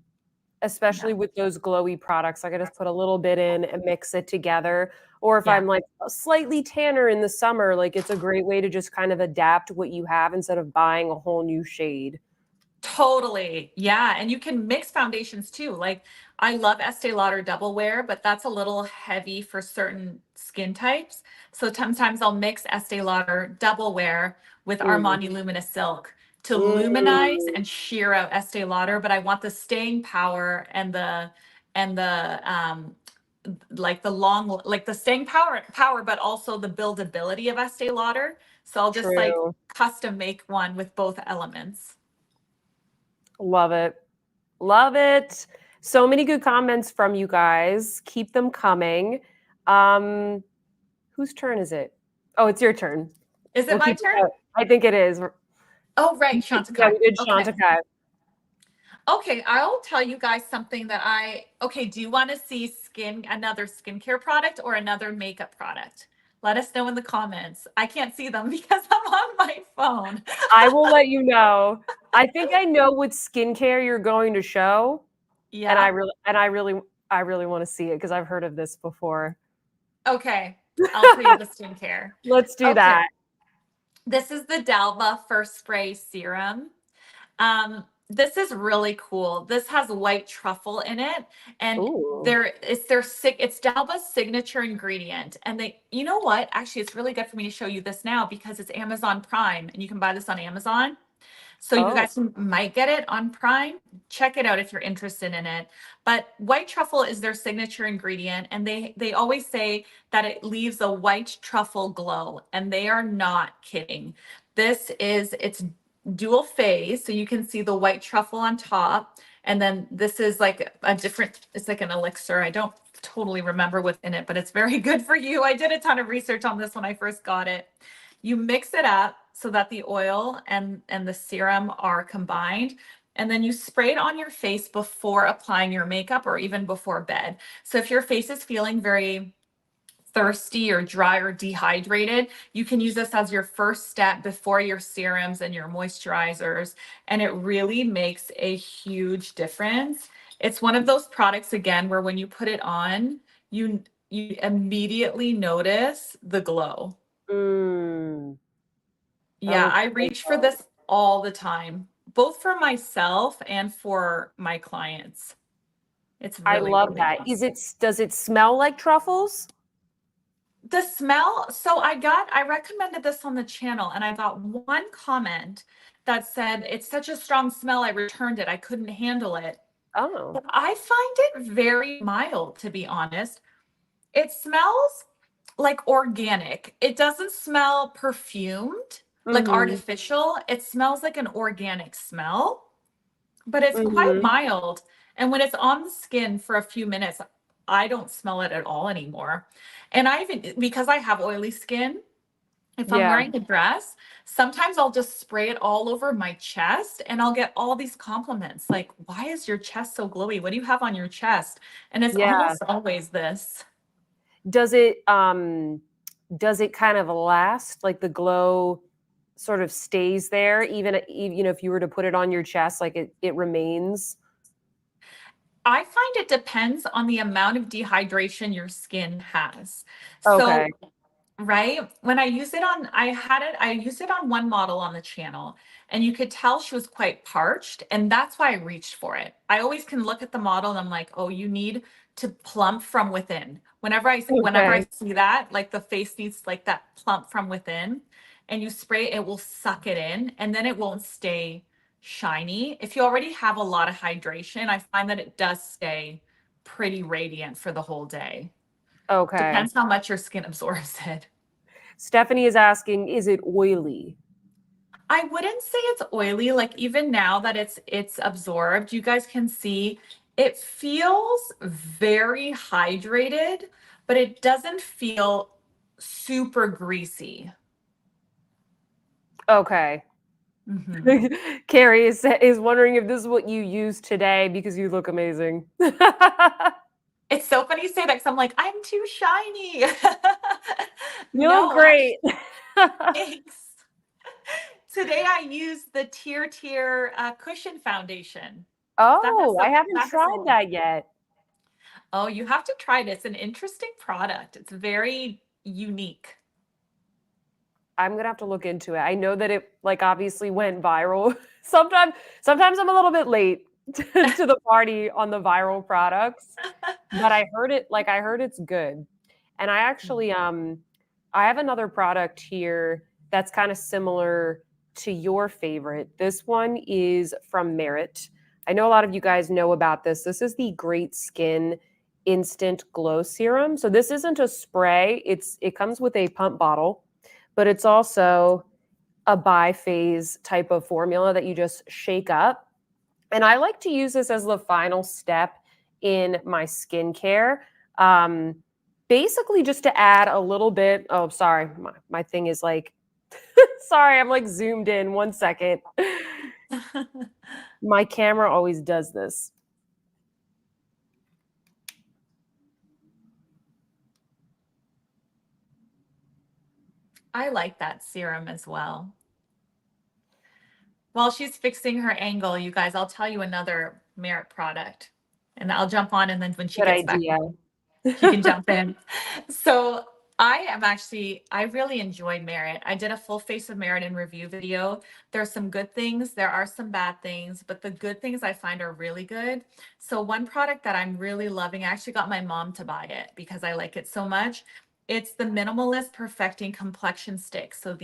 Especially with those glowy products. I could just put a little bit in and mix it together. Or if Yeah. I'm like slightly tanner in the summer, like it's a great way to just kind of adapt what you have instead of buying a whole new shade. Totally. Yeah. And you can mix foundations too. Like I love Estee Lauder Double Wear, but that's a little heavy for certain skin types. So sometimes I'll mix Estee Lauder Double Wear with Mm. Armani Luminous Silk to luminize Mm. and sheer out Estee Lauder, but I want the staying power and the like the long like the staying power, but also the buildability of Estee Lauder. So I'll just like True. custom make one with both elements. Love it. Love it. So many good comments from you guys. Keep them coming. Um, whose turn is it? Oh, it's your turn. Is it We'll my keep it turn? going. I think it is. Oh, right, Yeah, Chantecaille. we did Okay. Chantecaille. Okay, I'll tell you guys something that okay, do you want to see another skincare product or another makeup product? Let us know in the comments. I can't see them because I'm on my phone. I will let you know. I think I know what skincare you're going to show, and Yeah. I really want to see it because I've heard of this before. Okay. I'll tell you the skincare. Let's do Okay. that. This is the Dalva First Spray Serum. This is really cool. This has white truffle in it, and Ooh. it's Dalba's signature ingredient. And you know what? Actually, it's really good for me to show you this now because it's Amazon Prime, and you can buy this on Amazon. So you Oh. guys might get it on Prime. Check it out if you're interested in it. But white truffle is their signature ingredient, and they always say that it leaves a white truffle glow, and they are not kidding. It's dual phase, so you can see the white truffle on top, and then this is like it's like an elixir. I don't totally remember what's in it, but it's very good for you. I did a ton of research on this when I first got it. You mix it up so that the oil and the serum are combined, and then you spray it on your face before applying your makeup or even before bed. So if your face is feeling very thirsty or dry or dehydrated, you can use this as your first step before your serums and your moisturizers, and it really makes a huge difference. It's one of those products again where when you put it on, you immediately notice the glow. Mm. That Yeah, looks I so reach for good. this all the time, both for myself and for my clients. It's I really, love really that. awesome. Does it smell like truffles? The smell, so I recommended this on the channel and I got one comment that said, it's such a strong smell, I returned it, I couldn't handle it. Oh. But I find it very mild, to be honest. It smells like organic. It doesn't smell perfumed, like Mm-hmm. artificial. It smells like an organic smell, but it's quite Mm-hmm. mild. And when it's on the skin for a few minutes, I don't smell it at all anymore. And I even, because I have oily skin, if I'm Yeah. wearing a dress, sometimes I'll just spray it all over my chest and I'll get all these compliments like, why is your chest so glowy? What do you have on your chest? And it's Yeah. almost always this. Does it kind of last? Like the glow sort of stays there, even if you were to put it on your chest, like it remains? I find it depends on the amount of dehydration your skin has. Okay. So, right, when I use it on, I used it on one model on the channel, and you could tell she was quite parched, and that's why I reached for it. I always can look at the model and I'm like, oh, you need to plump from within. Whenever I Okay. see that, like the face needs like that plump from within, and you spray it, it will suck it in, and then it won't stay shiny. If you already have a lot of hydration, I find that it does stay pretty radiant for the whole day. Okay. Depends how much your skin absorbs it. Stephanie is asking, is it oily? I wouldn't say it's oily. Like even now that it's absorbed, you guys can see it feels very hydrated, but it doesn't feel super greasy. Okay. Mhm. Carrie is wondering if this is what you use today because you look amazing. It's so funny you say that because I'm like, I'm too shiny. You look No, great. actually, thanks. Today I used the cushion foundation. That has Oh, I some haven't that has tried some that yet. Oh, you have to try it. It's an interesting product. It's very unique. I'm gonna have to look into it. I know that it like obviously went viral. Sometimes I'm a little bit late to the party on the viral products, but I heard it's good. And I have another product here that's kind of similar to your favorite. This one is from Merit. I know a lot of you guys know about this. This is the Great Skin Instant Glow Serum. So this isn't a spray. It comes with a pump bottle, but it's also a biphase type of formula that you just shake up. And I like to use this as the final step in my skincare. Um, Basically, just to add a little bit. Oh, sorry. My thing is like, sorry, I'm like zoomed in. 1 second. My camera always does this. I like that serum as well. While she's fixing her angle, you guys, I'll tell you another Merit product. And I'll jump on, and then when she Good gets back, idea. she can jump in. So I really enjoy Merit. I did a full face of Merit and review video. There's some good things, there are some bad things, but the good things I find are really good. So one product that I'm really loving, I actually got my mom to buy it because I like it so much. It's the Minimalist Perfecting Complexion Stick. So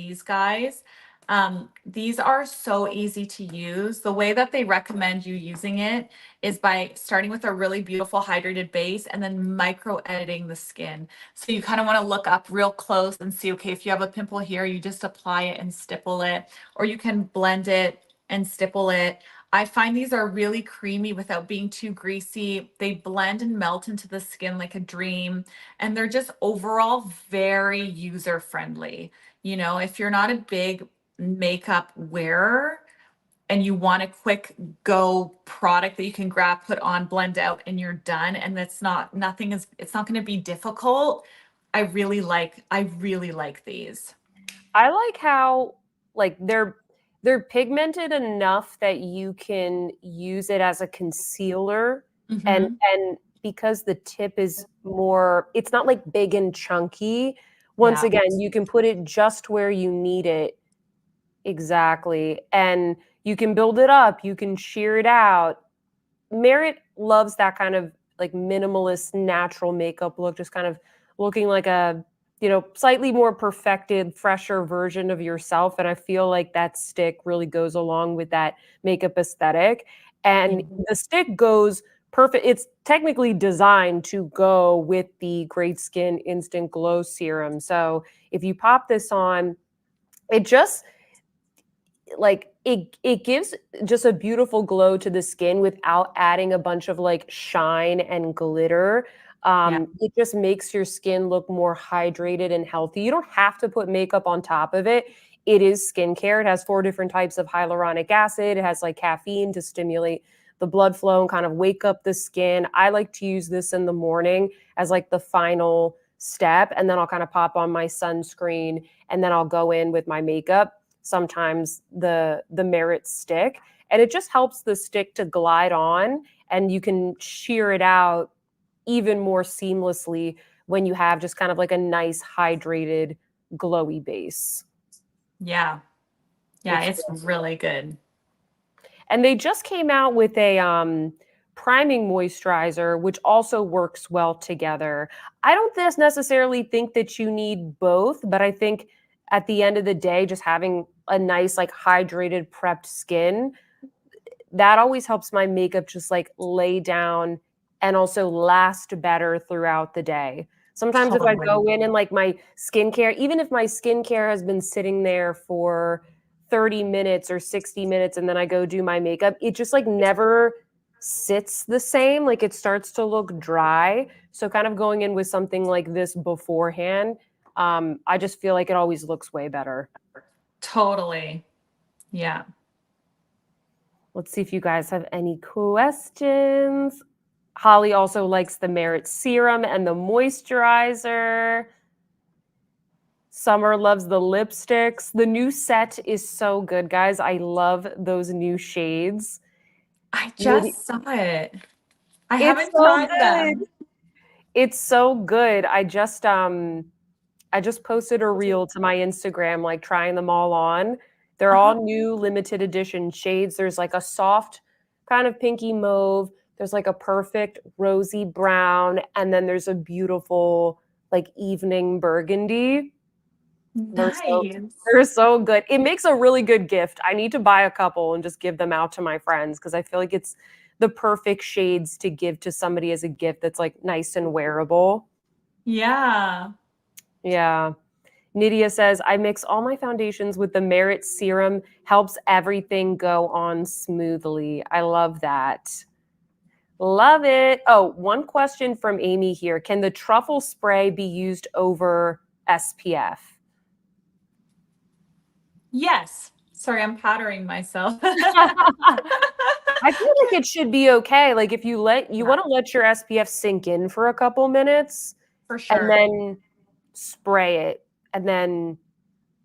these are so easy to use. The way that they recommend you using it is by starting with a really beautiful hydrated base and then micro editing the skin. So you kind of want to look up real close and see, okay, if you have a pimple here, you just apply it and stipple it, or you can blend it and stipple it. I find these are really creamy without being too greasy. They blend and melt into the skin like a dream, and they're just overall very user friendly. You know, if you're not a big makeup wearer and you want a quick go product that you can grab, put on, blend out, and you're done. And it's not going to be difficult. I really like these. I like how like they're pigmented enough that you can use it as a concealer and Hmm. and because the tip is more it's not like big and chunky. Once Yeah. again, you can put it just where you need it. Exactly. And you can build it up, you can shear it out. Merit loves that kind of like minimalist natural makeup look, just kind of looking like a, slightly more perfected, fresher version of yourself. And I feel like that stick really goes along with that makeup aesthetic. And Mhm. the stick goes perfect. It's technically designed to go with the Great Skin Instant Glow Serum. So if you pop this on, it just like it gives just a beautiful glow to the skin without adding a bunch of like shine and glitter. Yeah. It just makes your skin look more hydrated and healthy. You don't have to put makeup on top of it. It is skincare. It has 4 different types of hyaluronic acid. It has like caffeine to stimulate the blood flow and kind of wake up the skin. I like to use this in the morning as like the final step, and then I'll kind of pop on my sunscreen, and then I'll go in with my makeup. Sometimes the Merit stick, and it just helps the stick to glide on, and you can sheer it out even more seamlessly when you have just kind of like a nice hydrated glowy base. Yeah. Yeah, it's really good. And they just came out with a priming moisturizer, which also works well together. I don't necessarily think that you need both, but I think at the end of the day, just having a nice, like hydrated, prepped skin, that always helps my makeup just like lay down and also last better throughout the day. Sometimes if I Totally. go in and like my skincare, even if my skincare has been sitting there for 30 minutes or 60 minutes and then I go do my makeup, it just like never sits the same. Like it starts to look dry. So kind of going in with something like this beforehand, I just feel like it always looks way better. Totally. Yeah. Let's see if you guys have any questions. Holly also likes the Merit Serum and the moisturizer. Summer loves the lipsticks. The new set is so good, guys. I love those new shades. I just saw it. I It's haven't so tried good. them. It's so good. I just posted a reel to my Instagram, like trying them all on. They're all new limited edition shades. There's like a soft kind of pinky mauve. There's like a perfect rosy brown. And then there's a beautiful like evening burgundy. Nice. They're so good. It makes a really good gift. I need to buy a couple and just give them out to my friends because I feel like it's the perfect shades to give to somebody as a gift that's like nice and wearable. Yeah. Yeah. Nydia says, I mix all my foundations with the Merit Serum, helps everything go on smoothly. I love that. Love it. Oh, one question from Amy here. Can the truffle spray be used over SPF? Yes. Sorry, I'm powdering myself. I feel like it should be okay. Like if you want to let your SPF sink in for a couple minutes For and sure. then spray it, and then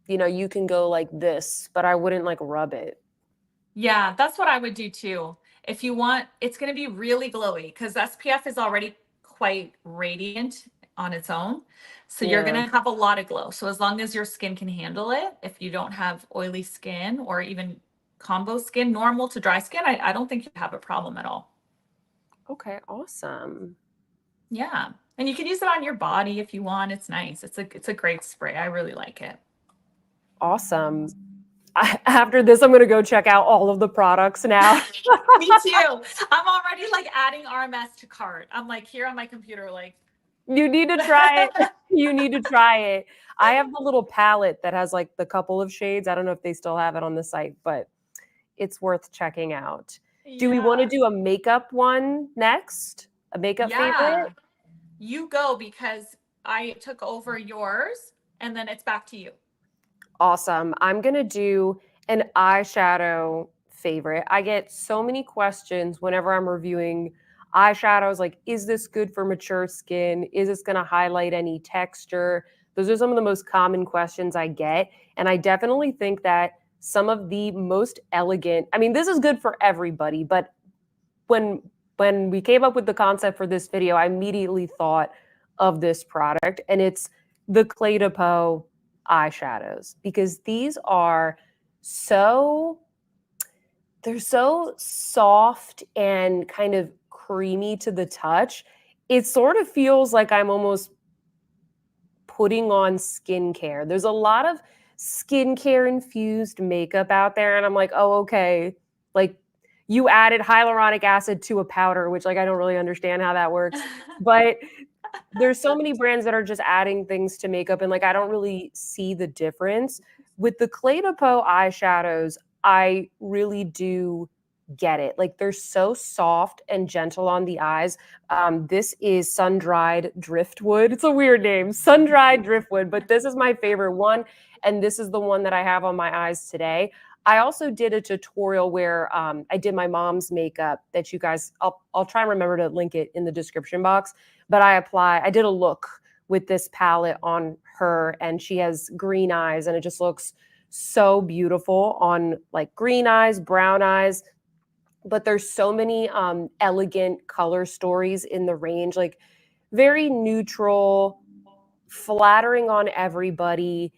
you can go like this, but I wouldn't like rub it. Yeah, that's what I would do too. If you want, it's going to be really glowy because SPF is already quite radiant on its own. So you're going Yeah. to have a lot of glow. So as long as your skin can handle it, if you don't have oily skin or even combo skin, normal to dry skin, I don't think you have a problem at all. Okay, awesome. Yeah. And you can use it on your body if you want. It's nice. It's a great spray. I really like it. Awesome. After this, I'm going to go check out all of the products now. Me too. I'm already like adding RMS to cart. I'm like here on my computer, like. You need to try it. You need to try it. I have the little palette that has like the couple of shades. I don't know if they still have it on the site, but it's worth checking out. Do we want to do a makeup one next? A makeup favorite? You go because I took over yours and then it's back to you. Awesome. I'm going to do an eyeshadow favorite. I get so many questions whenever I'm reviewing eyeshadows like, is this good for mature skin? Is this going to highlight any texture? Those are some of the most common questions I get. And I definitely think that some of the most elegant, I mean, this is good for everybody, but when we came up with the concept for this video, I immediately thought of this product, and it's the Clé de Peau eyeshadows, because these are they're so soft and kind of creamy to the touch. It sort of feels like I'm almost putting on skincare. There's a lot of skincare infused makeup out there, and I'm like, oh, okay, like you added hyaluronic acid to a powder, which like I don't really understand how that works. But there's so many brands that are just adding things to makeup, and like I don't really see the difference. With the Clé de Peau eyeshadows, I really do get it. Like they're so soft and gentle on the eyes. This is sun-dried driftwood. It's a weird name, sun-dried driftwood, but this is my favorite one, and this is the one that I have on my eyes today. I also did a tutorial where I did my mom's makeup that you guys, I'll try and remember to link it in the description box, but I did a look with this palette on her, and she has green eyes, and it just looks so beautiful on like green eyes, brown eyes. But there's so many elegant color stories in the range, like very neutral, flattering on everybody.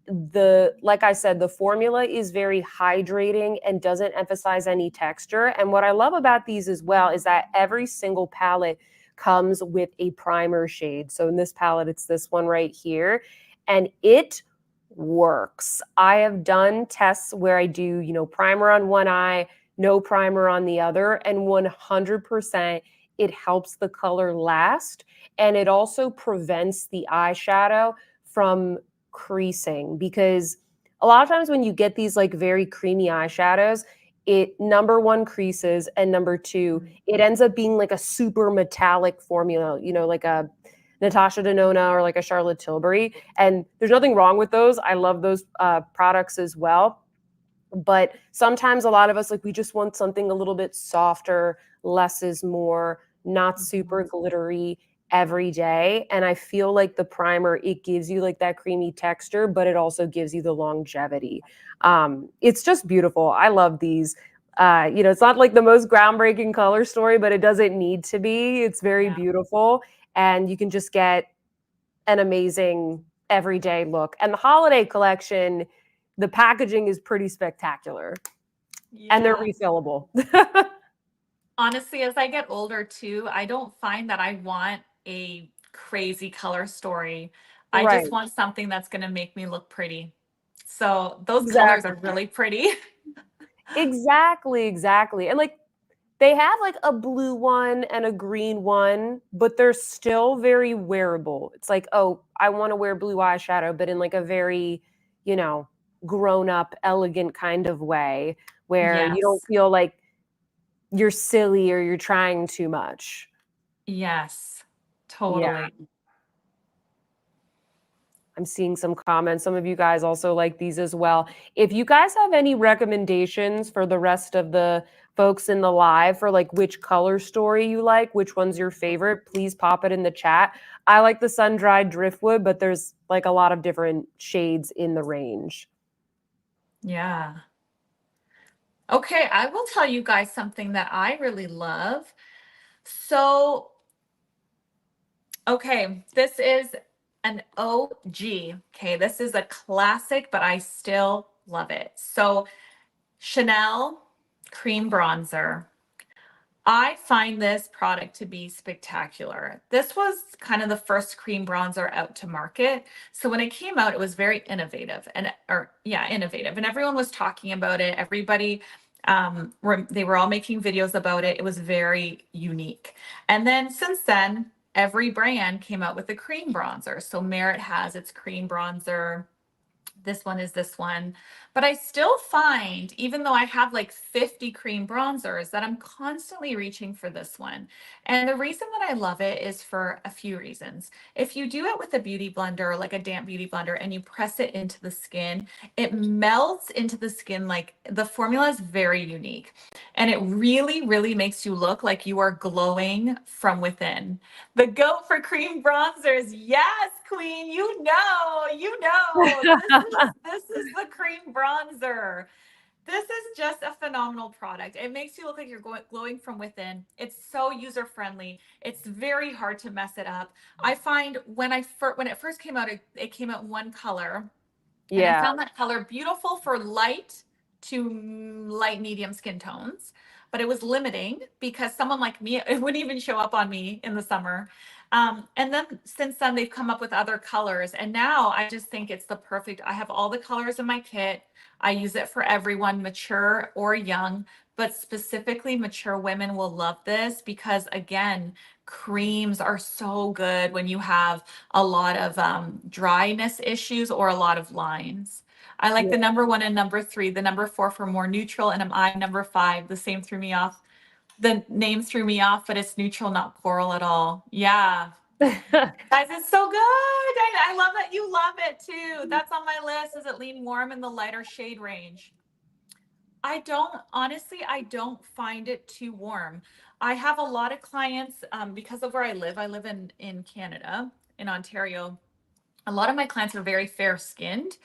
Like I said, the formula is very hydrating and doesn't emphasize any texture. And what I love about these as well is that every single palette comes with a primer shade. So in this palette, it's this one right here, and it works. I have done tests where I do, primer on one eye, no primer on the other, and 100% it helps the color last. And it also prevents the eyeshadow from creasing, because a lot of times when you get these like very creamy eyeshadows, it number one creases, and number two, it ends up being like a super metallic formula, like a Natasha Denona or like a Charlotte Tilbury. And there's nothing wrong with those. I love those products as well. But sometimes a lot of us, like, we just want something a little bit softer, less is more, not super glittery every day. And I feel like the primer, it gives you like that creamy texture, but it also gives you the longevity. It's just beautiful. I love these. It's not like the most groundbreaking color story, but it doesn't need to be. It's very beautiful. And you can just get an amazing everyday look. And the holiday collection, the packaging is pretty spectacular. Yeah. And they're refillable. Honestly, as I get older too, I don't find that I want a crazy color story. I just want something that's going to make me look pretty. So those colors are really pretty. Exactly. And like they have like a blue one and a green one, but they're still very wearable. It's like, oh, I want to wear blue eyeshadow, but in like a very, grown up, elegant kind of way where you don't feel like you're silly or you're trying too much. Yes, totally. Yeah. I'm seeing some comments. Some of you guys also like these as well. If you guys have any recommendations for the rest of the folks in the live for like which color story you like, which one's your favorite, please pop it in the chat. I like the sun-dried driftwood, but there's like a lot of different shades in the range. Yeah. Okay, I will tell you guys something that I really love. So, okay, this is an OG. Okay, this is a classic, but I still love it. So, Chanel Cream Bronzer. I find this product to be spectacular. This was kind of the first cream bronzer out to market. So when it came out, it was very innovative innovative. And everyone was talking about it. Everybody, they were all making videos about it. It was very unique. And then since then, every brand came out with a cream bronzer. So Merit has its cream bronzer. This one is this one. But I still find, even though I have like 50 cream bronzers, that I'm constantly reaching for this one. And the reason that I love it is for a few reasons. If you do it with a beauty blender, like a damp beauty blender, and you press it into the skin, it melts into the skin. Like the formula is very unique. And it really, really makes you look like you are glowing from within. The goat for cream bronzers. Yes, queen, you know. This is the cream bronzer. This is just a phenomenal product. It makes you look like you're glowing from within. It's so user friendly. It's very hard to mess it up. I find when it first came out, it came out one color. Yeah. And I found that color beautiful for light to light medium skin tones, but it was limiting because someone like me, it wouldn't even show up on me in the summer. And then since then they've come up with other colors, and now I just think it's the perfect. I have all the colors in my kit. I use it for everyone, mature or young, but specifically mature women will love this because, again, creams are so good when you have a lot of dryness issues or a lot of lines. I like Yeah. the number 1 and number 3, the number 4 for more neutral, and I number 5. The same threw me off. The name threw me off, but it's neutral, not coral at all. Yeah. Guys, it's so good. I love that you love it too. That's on my list. Does it lean warm in the lighter shade range? Honestly, I don't find it too warm. I have a lot of clients because of where I live in Canada, in Ontario. A lot of my clients are very fair skinned,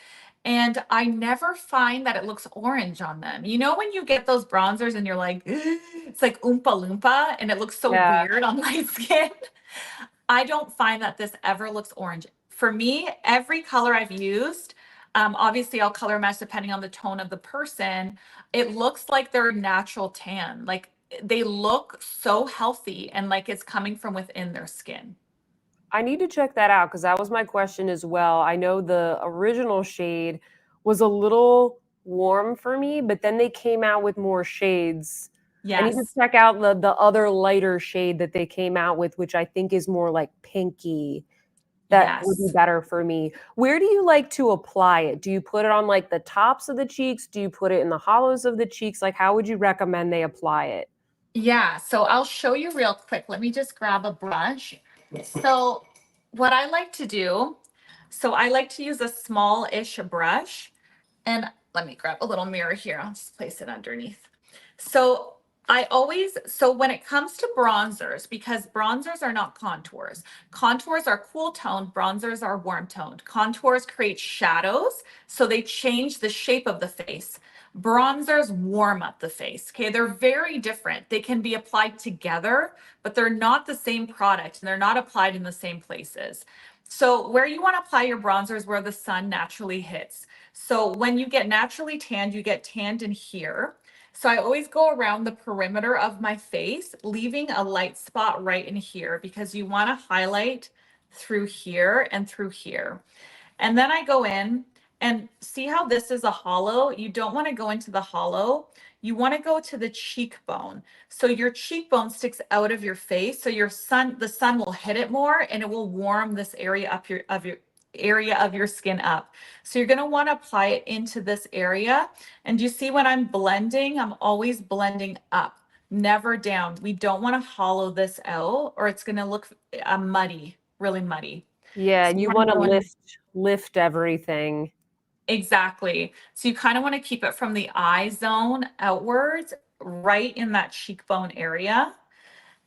and I never find that it looks orange on them. You know, when you get those bronzers and you're like, it's like Oompa Loompa and it looks so Yeah. weird on my skin. I don't find that this ever looks orange. For me, every color I've used, obviously I'll color match depending on the tone of the person. It looks like they're natural tan. Like they look so healthy and like it's coming from within their skin. I need to check that out because that was my question as well. I know the original shade was a little warm for me, but then they came out with more shades. I need to Yes. check out the other lighter shade that they came out with, which I think is more like pinky. That would be Yes. better for me. Where do you like to apply it? Do you put it on like the tops of the cheeks? Do you put it in the hollows of the cheeks? Like, how would you recommend they apply it? Yeah, so I'll show you real quick. Let me just grab a brush. So what I like to do, so I like to use a small-ish brush. And let me grab a little mirror here. I'll just place it underneath. So so when it comes to bronzers, because bronzers are not contours, contours are cool toned, bronzers are warm toned. Contours create shadows, so they change the shape of the face. Bronzers warm up the face. Okay, they're very different. They can be applied together, but they're not the same product and they're not applied in the same places. So where you want to apply your bronzer is where the sun naturally hits. So when you get naturally tanned, you get tanned in here. So I always go around the perimeter of my face, leaving a light spot right in here because you want to highlight through here and through here. And then I go in and see how this is a hollow. You don't want to go into the hollow. You want to go to the cheekbone. So your cheekbone sticks out of your face. So the sun will hit it more and it will warm this area of your area of your skin up. So you're going to want to apply it into this area. And you see when I'm blending, I'm always blending up, never down. We don't want to hollow this out or it's going to look muddy, really muddy. Yeah, So and you you want to want to go in. lift everything. Exactly. So you kind of want to keep it from the eye zone outwards, right in that cheekbone area.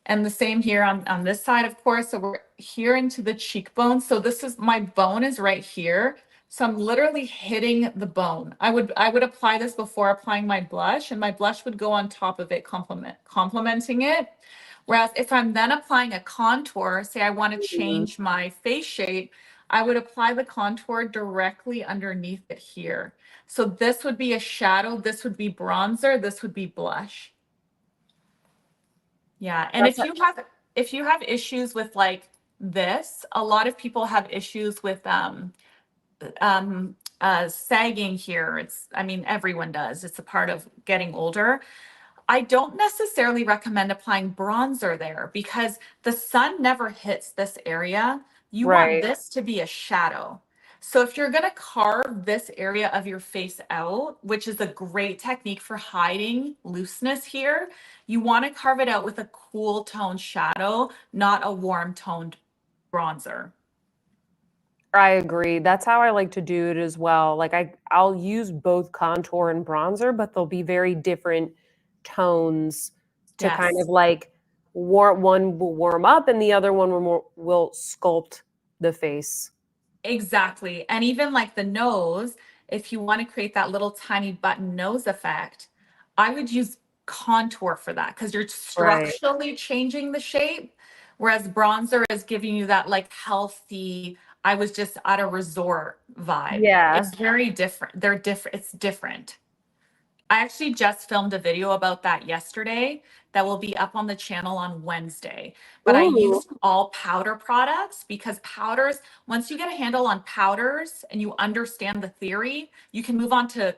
And the same here on this side, of course. So we're here into the cheekbone. So this is my bone is right here. So I'm literally hitting the bone. I would apply this before applying my blush, and my blush would go on top of it, complementing it. Whereas if I'm then applying a contour, say I want to Mhm. change my face shape, I would apply the contour directly underneath it here. So this would be a shadow, this would be bronzer, this would be blush. Yeah, and That's if you have issues with like this, a lot of people have issues with sagging here. I mean, everyone does. It's a part of getting older. I don't necessarily recommend applying bronzer there because the sun never hits this area. You want right. this to be a shadow. So if you're going to carve this area of your face out, which is a great technique for hiding looseness here, you want to carve it out with a cool toned shadow, not a warm toned bronzer. I agree. That's how I like to do it as well. Like I'll use both contour and bronzer, but they'll be very different tones to kind of Yes. like one will warm up and the other one will sculpt the face. Exactly. And even like the nose, if you want to create that little tiny button nose effect, I would use contour for that because you're Right. structurally changing the shape. Whereas bronzer is giving you that like healthy, I was just at a resort vibe. Yeah. It's very different. They're different. It's different. I actually just filmed a video about that yesterday that will be up on the channel on Wednesday. But I Ooh. used all powder products because powders, once you get a handle on powders and you understand the theory, you can move on to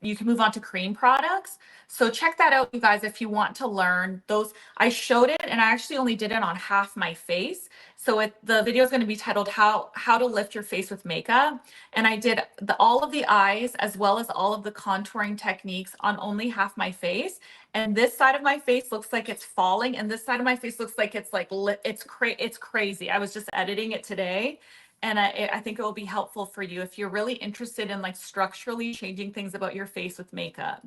you can move on to cream products. So check that out, you guys, if you want to learn those. I showed it and I actually only did it on half my face. So the video is going to be titled how to lift your face with makeup. And I did all of the eyes as well as all of the contouring techniques on only half my face. And this side of my face looks like it's falling. And this side of my face looks like it's like, it's crazy. I was just editing it today. And I think it will be helpful for you if you're really interested in like structurally changing things about your face with makeup.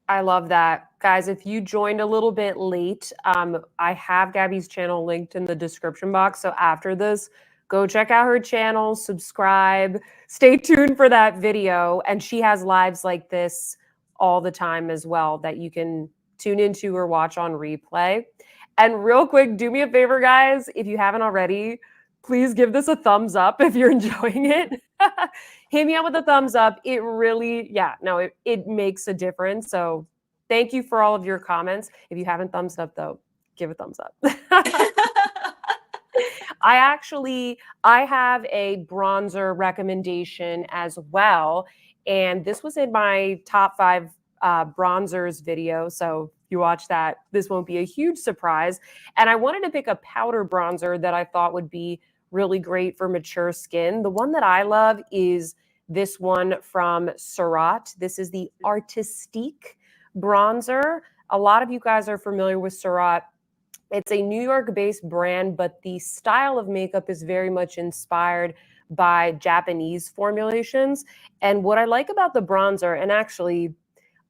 I love that. Guys, if you joined a little bit late, I have Gabi's channel linked in the description box. So after this, go check out her channel, subscribe, stay tuned for that video. And she has lives like this all the time as well that you can tune into or watch on replay. And real quick, do me a favor, guys, if you haven't already, please give this a thumbs up if you're enjoying it. Hit me up with a thumbs up. It really, it makes a difference. So thank you for all of your comments. If you haven't thumbs up though, give a thumbs up. I have a bronzer recommendation as well. And this was in my top 5 bronzers video. So if you watch that, this won't be a huge surprise. And I wanted to pick a powder bronzer that I thought would be really great for mature skin. The one that I love is this one from Surratt. This is the Artistique bronzer. A lot of you guys are familiar with Surratt. It's a New York-based brand, but the style of makeup is very much inspired by Japanese formulations. And what I like about the bronzer, and actually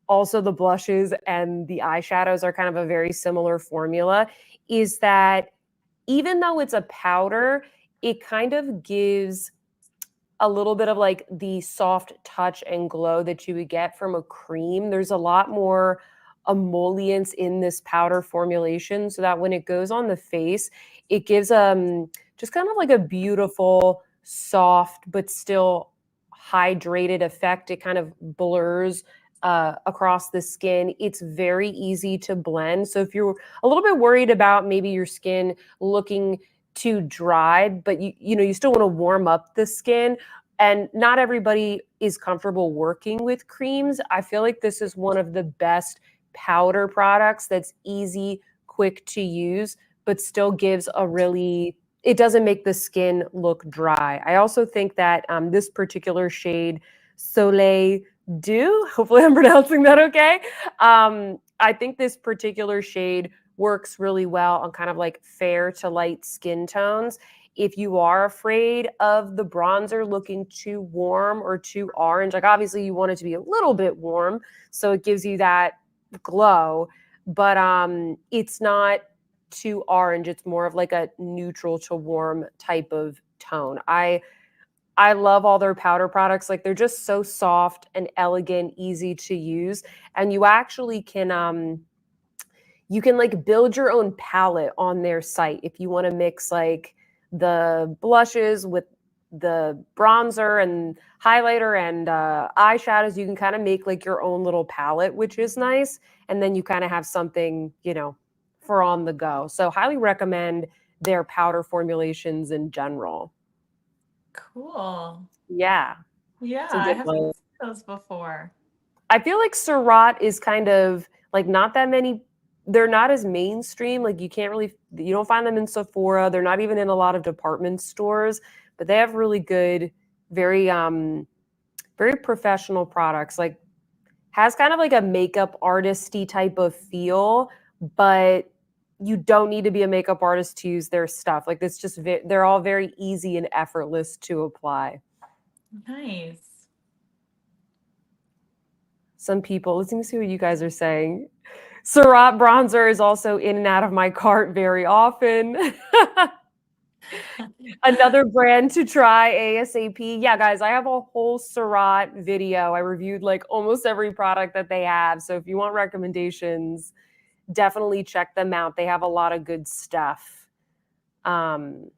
also the blushes and the eyeshadows are kind of a very similar formula, is that even though it's a powder, it kind of gives a little bit of like the soft touch and glow that you would get from a cream. There's a lot more emollients in this powder formulation so that when it goes on the face, it gives just kind of like a beautiful, soft, but still hydrated effect. It kind of blurs across the skin. It's very easy to blend. So if you're a little bit worried about maybe your skin looking too dry, but you still want to warm up the skin, and not everybody is comfortable working with creams, I feel like this is one of the best powder products that's easy, quick to use, but still gives it doesn't make the skin look dry. I also think that this particular shade, Soleil Dew, hopefully I'm pronouncing that okay. I think this particular shade works really well on kind of like fair to light skin tones. If you are afraid of the bronzer looking too warm or too orange, like obviously you want it to be a little bit warm so it gives you that glow, but it's not too orange. It's more of like a neutral to warm type of tone. I love all their powder products. Like they're just so soft and elegant, easy to use, and you actually can like build your own palette on their site if you want to mix like the blushes with the bronzer and highlighter and eyeshadows. You can kind of make like your own little palette, which is nice. And then you kind of have something, for on the go. So highly recommend their powder formulations in general. Cool. Yeah. Yeah, I haven't seen those before. I feel like Surratt is kind of like not that many. They're not as mainstream. Like you don't find them in Sephora. They're not even in a lot of department stores, but they have really good, very, very professional products. Like has kind of like a makeup artisty type of feel, but you don't need to be a makeup artist to use their stuff. Like it's just, they're all very easy and effortless to apply. Nice. Some people, let's see what you guys are saying. Surratt bronzer is also in and out of my cart very often. Another brand to try ASAP. Yeah, guys, I have a whole Surratt video. I reviewed like almost every product that they have. So if you want recommendations, definitely check them out. They have a lot of good stuff. Cool.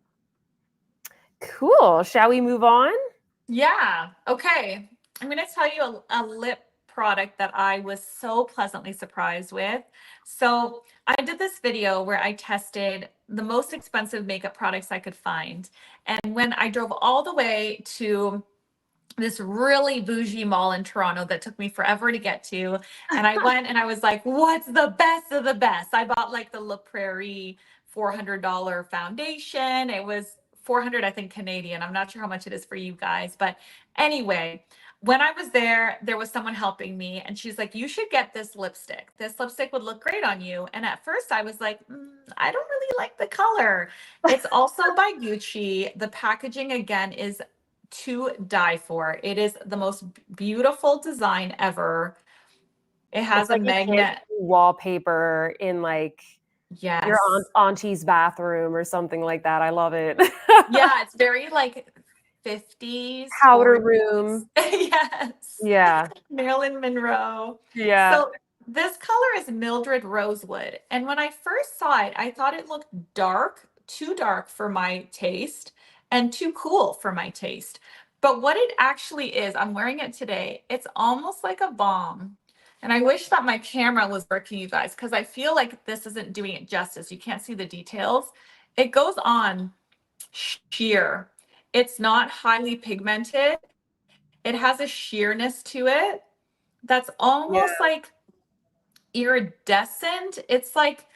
Shall we move on? Yeah. Okay. I'm going to tell you a lip product that I was so pleasantly surprised with. So I did this video where I tested the most expensive makeup products I could find. And when I drove all the way to this really bougie mall in Toronto that took me forever to get to. And I went and I was like, what's the best of the best? I bought like the La Prairie $400 foundation. It was 400, I think, Canadian. I'm not sure how much it is for you guys. But anyway, when I was there, there was someone helping me and she's like, you should get this lipstick. This lipstick would look great on you. And at first I was like, I don't really like the color. It's also by Gucci. The packaging again is to die for. It is the most beautiful design ever. It It's has a like it can't magnet. be wallpaper in like your Yes. auntie's bathroom or something like that. I love it. Yeah, it's very like 50s, Powder 40s. room. Yes. Yeah. Marilyn Monroe. Yeah. So this color is Mildred Rosewood. And when I first saw it, I thought it looked dark, too dark for my taste, and too cool for my taste. But what it actually is, I'm wearing it today, it's almost like a balm. And I wish that my camera was working, you guys, because I feel like this isn't doing it justice. You can't see the details. It goes on sheer. It's not highly pigmented. It has a sheerness to it that's Yeah. almost like iridescent. It's like,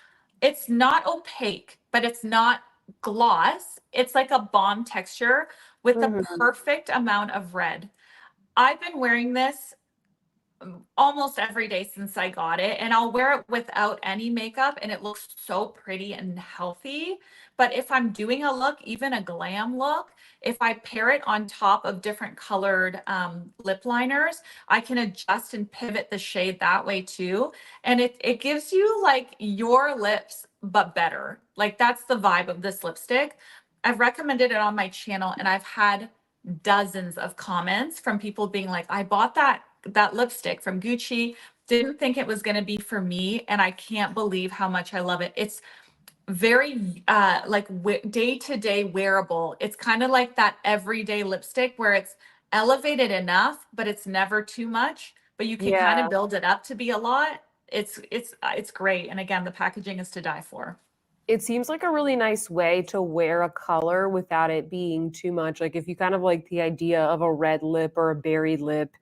it's not opaque, but it's not gloss. It's like a balm texture with the Mhm. perfect amount of red. I've been wearing this almost every day since I got it, and I'll wear it without any makeup and it looks so pretty and healthy. But if I'm doing a look, even a glam look, if I pair it on top of different colored lip liners, I can adjust and pivot the shade that way too. And it gives you like your lips, but better. Like that's the vibe of this lipstick. I've recommended it on my channel and I've had dozens of comments from people being like, I bought that lipstick from Gucci, didn't think it was going to be for me, and I can't believe how much I love it. It's very like day to day wearable. It's kind of like that everyday lipstick where it's elevated enough, but it's never too much, but you can kind Yeah. of build it up to be a lot. It's great, and again, the packaging is to die for. It seems like a really nice way to wear a color without it being too much. Like if you kind of like the idea of a red lip or a berry lip,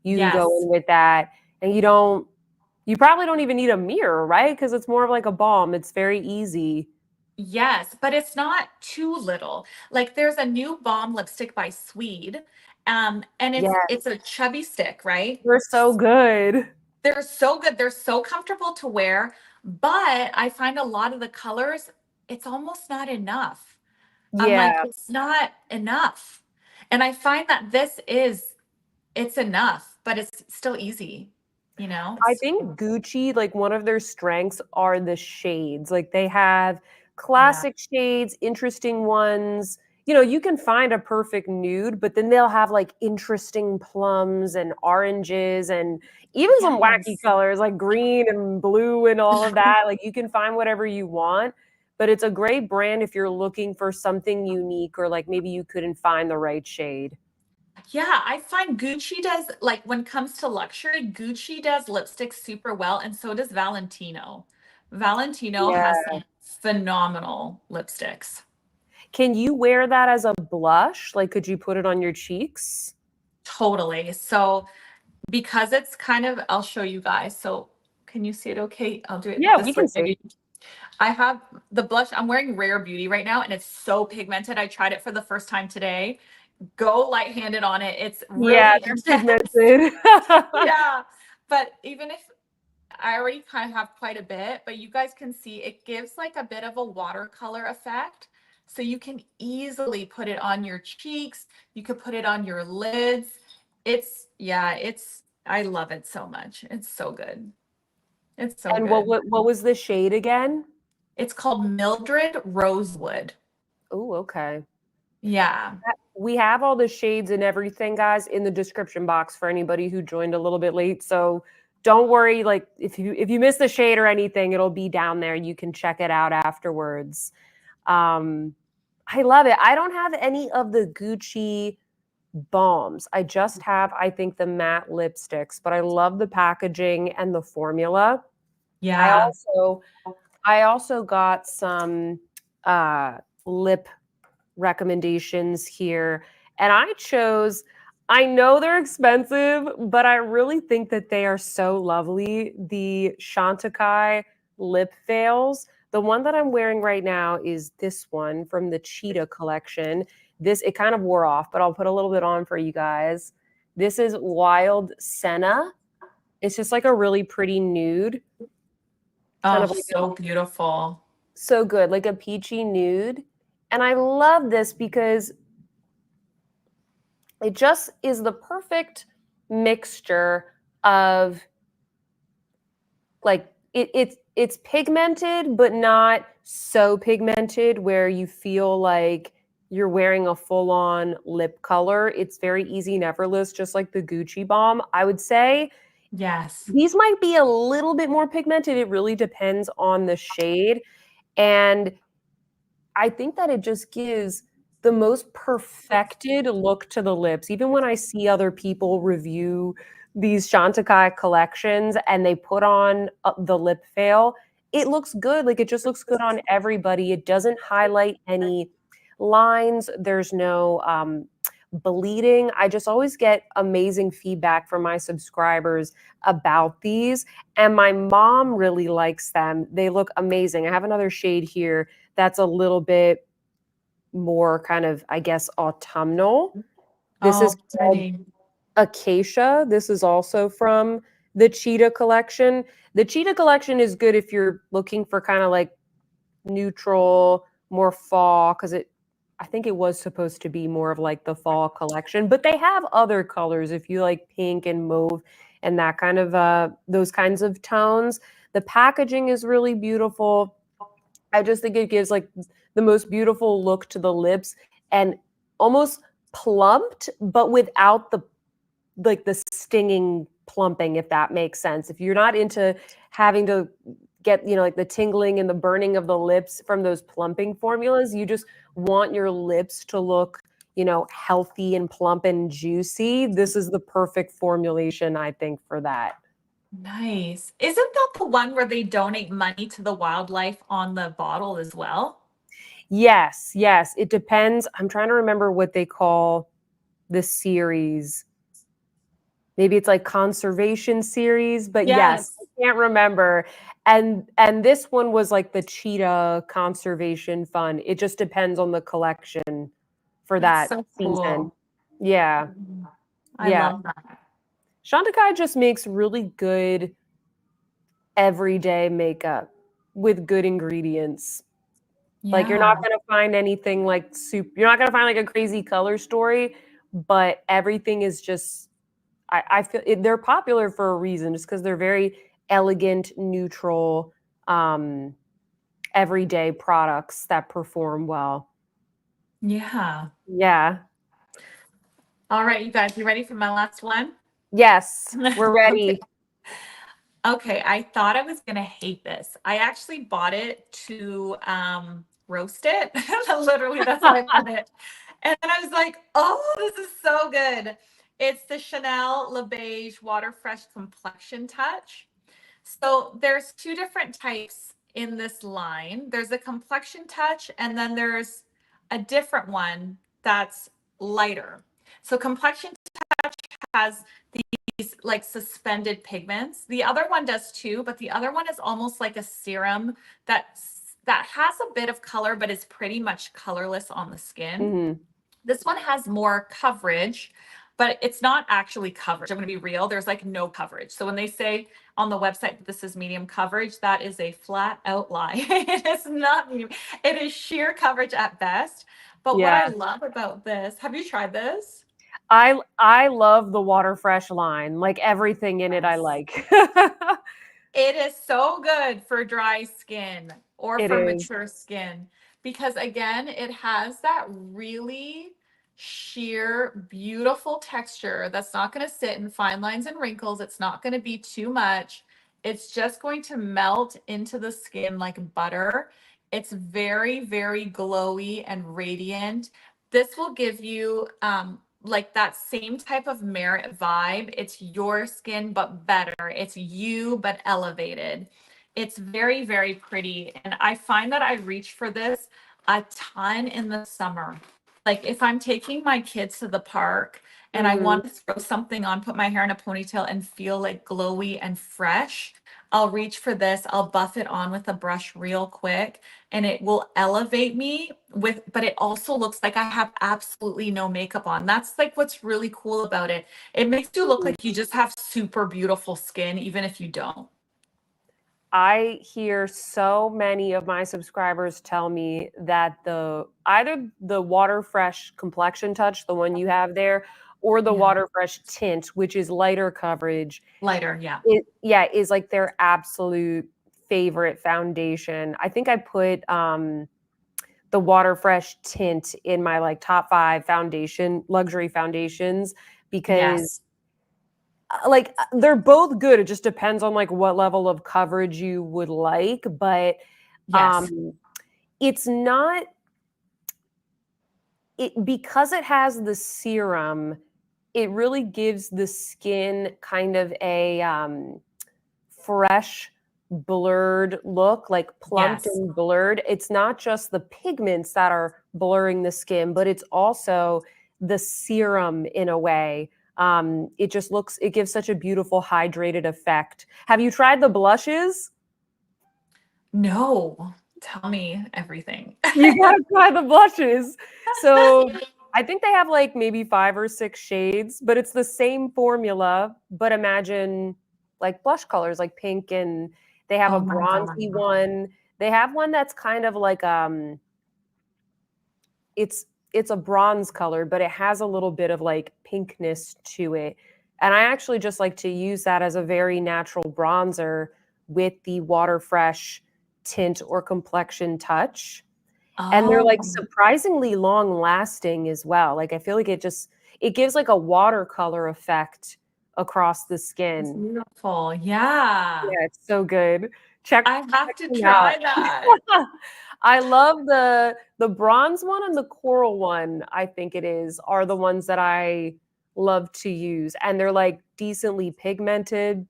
you can go Yes. in with that and you probably don't even need a mirror, right? Because it's more of like a balm. It's very easy. Yes, but it's not too little. Like there's a new balm lipstick by Swede, and it's Yes. a chubby stick, right? They're so good. They're so good. They're so comfortable to wear, but I find a lot of the colors, it's almost not enough. I'm like, Yeah. it's not enough. And I find that it's enough, but it's still easy, you know? I think Gucci, like one of their strengths are the shades. Like they have Yeah. classic shades, interesting ones. You know, you can find a perfect nude, but then they'll have like interesting plums and oranges and even some wacky Yes. colors like green and blue and all of that. Like you can find whatever you want, but it's a great brand if you're looking for something unique or like maybe you couldn't find the right shade. Yeah, I find Gucci does like when it comes to luxury, Gucci does lipsticks super well, and so does Valentino. Valentino has Yeah. some phenomenal lipsticks. Can you wear that as a blush? Like, could you put it on your cheeks? Totally. So because it's kind of, I'll show you guys. So can you see it okay? I'll do it Yeah, we this way. can see. Maybe I have the blush. I'm wearing Rare Beauty right now, and it's so pigmented. I tried it for the first time today. Go light-handed on it. It's Yeah, really they're intense. pigmented. Yeah. But even if I already kind of have quite a bit, but you guys can see it gives like a bit of a watercolor effect. So you can easily put it on your cheeks. You could put it on your lids. Yeah, I love it so much. It's so good. It's so And good. what was the shade again? It's called Mildred Rosewood. Oh, okay. Yeah. We have all the shades and everything, guys, in the description box for anybody who joined a little bit late. So don't worry, like if you miss the shade or anything, it'll be down there. You can check it out afterwards. Um, I love it. I don't have any of the Gucci balms. I just have, I think, the matte lipsticks, but I love the packaging and the formula. I Yeah. also I also got some lip recommendations here, and I chose I know they're expensive, but I really think that they are so lovely. The Chantecaille lip veils. The one that I'm wearing right now is this one from the Cheetah collection. It kind of wore off, but I'll put a little bit on for you guys. This is Wild Senna. It's just like a really pretty nude. Kind Oh, of like so beautiful. so good, like a peachy nude. And I love this because it just is the perfect mixture of like it's pigmented but not so pigmented where you feel like you're wearing a full-on lip color. It's very easy and effortless, just like the Gucci Balm. I would say Yes. these might be a little bit more pigmented. It really depends on the shade. And I think that it just gives the most perfected look to the lips. Even when I see other people review these Chantecaille collections and they put on the lip veil, it looks good. Like it just looks good on everybody. It doesn't highlight any lines. There's no bleeding. I just always get amazing feedback from my subscribers about these. And my mom really likes them. They look amazing. I have another shade here that's a little bit more kind of, I guess, autumnal. This is Oh, called pretty. Acacia. This is also from the Cheetah collection. The Cheetah collection is good if you're looking for kind of like neutral, more fall, because I think it was supposed to be more of like the fall collection, but they have other colors if you like pink and mauve and that kind of those kinds of tones. The packaging is really beautiful. I just think it gives like the most beautiful look to the lips and almost plumped, but without the stinging plumping, if that makes sense. If you're not into having to get, like the tingling and the burning of the lips from those plumping formulas, you just want your lips to look, healthy and plump and juicy. This is the perfect formulation, I think, for that. Nice. Isn't that the one where they donate money to the wildlife on the bottle as well? Yes, yes. It depends. I'm trying to remember what they call the series. Maybe it's like conservation series, but yes, Yes. I can't remember. And this one was like the cheetah conservation fund. It just depends on the collection for That's that so season. cool. Yeah. I Yeah. love that. Chantecaille just makes really good everyday makeup with good ingredients. Like you're not Yeah. gonna find anything like you're not gonna find like a crazy color story, but everything is just I feel they're popular for a reason, just because they're very elegant, neutral, um, everyday products that perform well. Yeah. Yeah. All right, you guys, you ready for my last one? Yes, we're Okay. ready. Okay, I thought I was gonna hate this. I actually bought it to roast it. Literally, that's why I bought it. And then I was like, oh, this is so good. It's the Chanel Le Beige Water Fresh Complexion Touch. So there's two different types in this line. There's a complexion touch, and then there's a different one that's lighter. So complexion touch has these like suspended pigments. The other one does too, but the other one is almost like a serum that has a bit of color, but is pretty much colorless on the skin. Mhm. This one has more coverage, but it's not actually coverage. I'm going to be real. There's like no coverage. So when they say on the website that this is medium coverage, that is a flat out lie. It is not medium. It is sheer coverage at best. But what I Yeah. love about this, have you tried this? I love the Water Fresh line. Like everything in it I Yes. like. It is so good for dry skin or It for is. mature skin because, again, it has that really sheer, beautiful texture that's not going to sit in fine lines and wrinkles. It's not going to be too much. It's just going to melt into the skin like butter. It's very, very glowy and radiant. This will give you like that same type of merit vibe. It's your skin, but better. It's you, but elevated. It's very, very pretty. And I find that I reach for this a ton in the summer. Like if I'm taking my kids to the park and I want to throw something on, put my hair in a ponytail and feel like glowy and fresh, I'll reach for this. I'll buff it on with a brush real quick and it will elevate me but it also looks like I have absolutely no makeup on. That's like what's really cool about it. It makes you look like you just have super beautiful skin, even if you don't. I hear so many of my subscribers tell me that either the Water Fresh Complexion Touch, the one you have there, or the Yeah. Water Fresh Tint, which is lighter coverage, Lighter, yeah. is like their absolute favorite foundation. I think I put the Water Fresh Tint in my like top 5 luxury foundations because Yes. like they're both good. It just depends on like what level of coverage you would like, but Yes. it's not because it has the serum, it really gives the skin kind of a fresh blurred look, like plumped Yes. and blurred. It's not just the pigments that are blurring the skin, but it's also the serum in a way. It gives such a beautiful hydrated effect. Have you tried the blushes? No. Tell me everything. You gotta try the blushes. So I think they have like maybe 5 or 6 shades, but it's the same formula. But imagine like blush colors, like pink, and they have a Oh my bronzy God. one. They have one that's kind of like it's a bronze color, but it has a little bit of like pinkness to it. And I actually just like to use that as a very natural bronzer with the Water Fresh Tint or Complexion Touch. And they're, like, Oh, surprisingly long lasting as well. Like, I feel like it gives, like, a watercolor effect across the it's skin. beautiful. Yeah. Yeah, it's so good. Check I have to me out. try that. I love the bronze one and the coral one, I think it is, are the ones that I love to use, and they're, like, decently pigmented.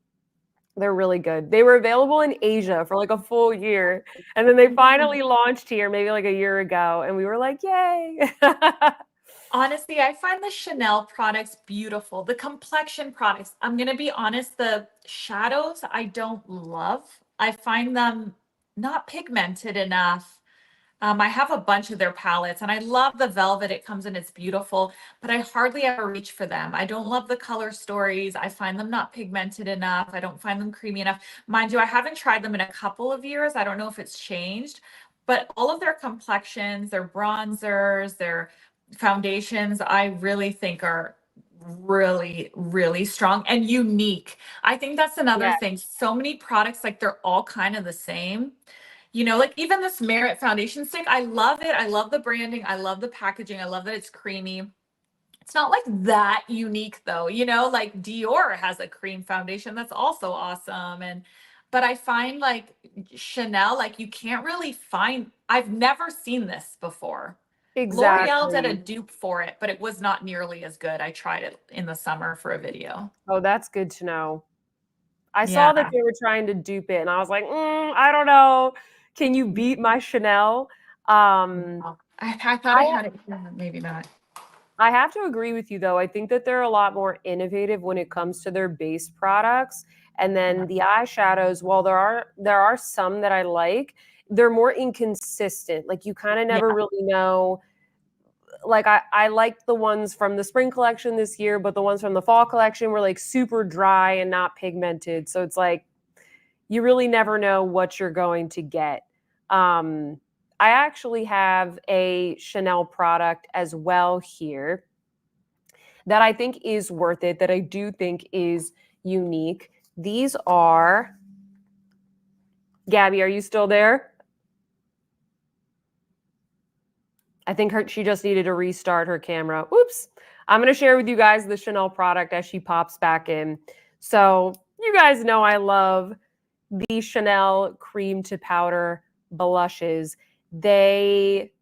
They're really good. They were available in Asia for, like, a full year, and then they finally launched here maybe, like, a year ago, and we were like, "Yay." Honestly, I find the Chanel products beautiful. The complexion products, I'm gonna be honest, the shadows I don't love. I find them not pigmented enough. I have a bunch of their palettes and I love the velvet. It comes in, it's beautiful, but I hardly ever reach for them. I don't love the color stories. I find them not pigmented enough. I don't find them creamy enough. Mind you, I haven't tried them in a couple of years. I don't know if it's changed, but all of their complexions, their bronzers, their foundations, I really think are really, really strong and unique. I think that's another Yeah. thing. So many products, like they're all kind of the same. You know, like even this Merit foundation stick, I love it. I love the branding. I love the packaging. I love that it's creamy. It's not like that unique though, you know, like Dior has a cream foundation that's also awesome. But I find like Chanel, like you can't really find, I've never seen this before. L'Oreal did a Exactly. dupe for it, but it was not nearly as good. I tried it in the summer for a video. Oh, that's good to know. I saw that Yeah. they were trying to dupe it, and I was like, I don't know. Can you beat my Chanel?" Um, I thought I I had it. Maybe not. I have to agree with you though. I think that they're a lot more innovative when it comes to their base products. And then the eyeshadows, while there are some that I like, they're more inconsistent. Like you kind of Yeah. never really know. Like I liked the ones from the spring collection this year, but the ones from the fall collection were like super dry and not pigmented. So it's like you really never know what you're going to get. Um, I actually have a Chanel product as well here that I think is worth it, that I do think is unique. These are, Gabi, are you still there? I think she just needed to restart her camera. Oops. I'm going to share with you guys the Chanel product as she pops back in. So, you guys know I love the Chanel cream to powder blushes. They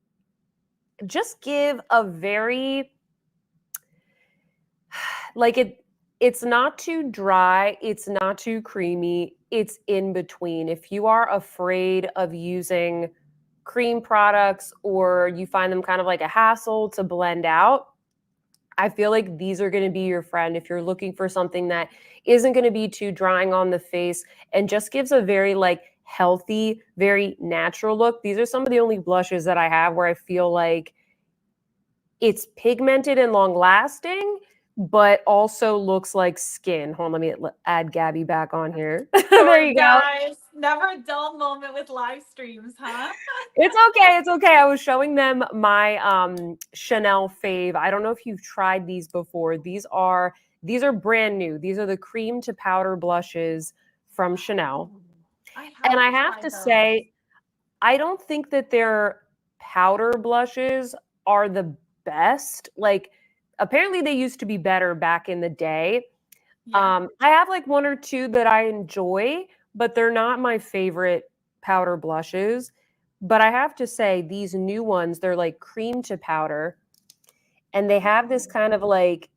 just give a very like it's not too dry, it's not too creamy, it's in between. If you are afraid of using cream products or you find them kind of like a hassle to blend out, I feel like these are going to be your friend if you're looking for something that isn't going to be too drying on the face and just gives a very like healthy, very natural look. These are some of the only blushes that I have where I feel like it's pigmented and long lasting, but also looks like skin. Hold on, let me add Gabi back on here. There Sorry, you go. guys. Never a dull moment with live streams, huh? It's okay. It's okay. I was showing them my Chanel fave. I don't know if you've tried these before. These are brand new. These are the cream to powder blushes from Chanel. And I have to say, I don't think that their powder blushes are the best. Like, apparently they used to be better back in the day. Yeah. I have like one or two that I enjoy, but they're not my favorite powder blushes. But I have to say, these new ones, they're like cream to powder, and they have this kind of like,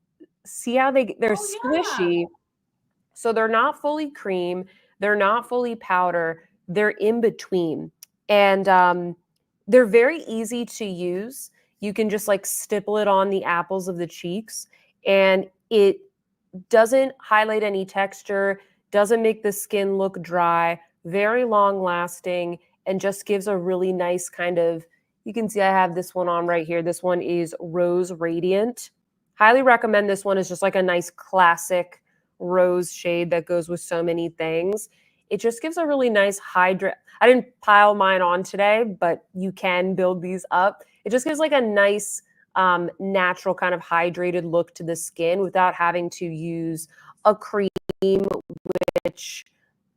see how they're Oh, yeah. squishy. So they're not fully cream, they're not fully powder, they're in between. And they're very easy to use. You can just like stipple it on the apples of the cheeks, and it doesn't highlight any texture, doesn't make the skin look dry, very long lasting, and just gives a really nice kind of, you can see I have this one on right here. This one is Rose Radiant. Highly recommend this one. Is just like a nice classic rose shade that goes with so many things. It just gives a really nice hydrate. I didn't pile mine on today, but you can build these up. It just gives like a nice natural kind of hydrated look to the skin without having to use a cream, which,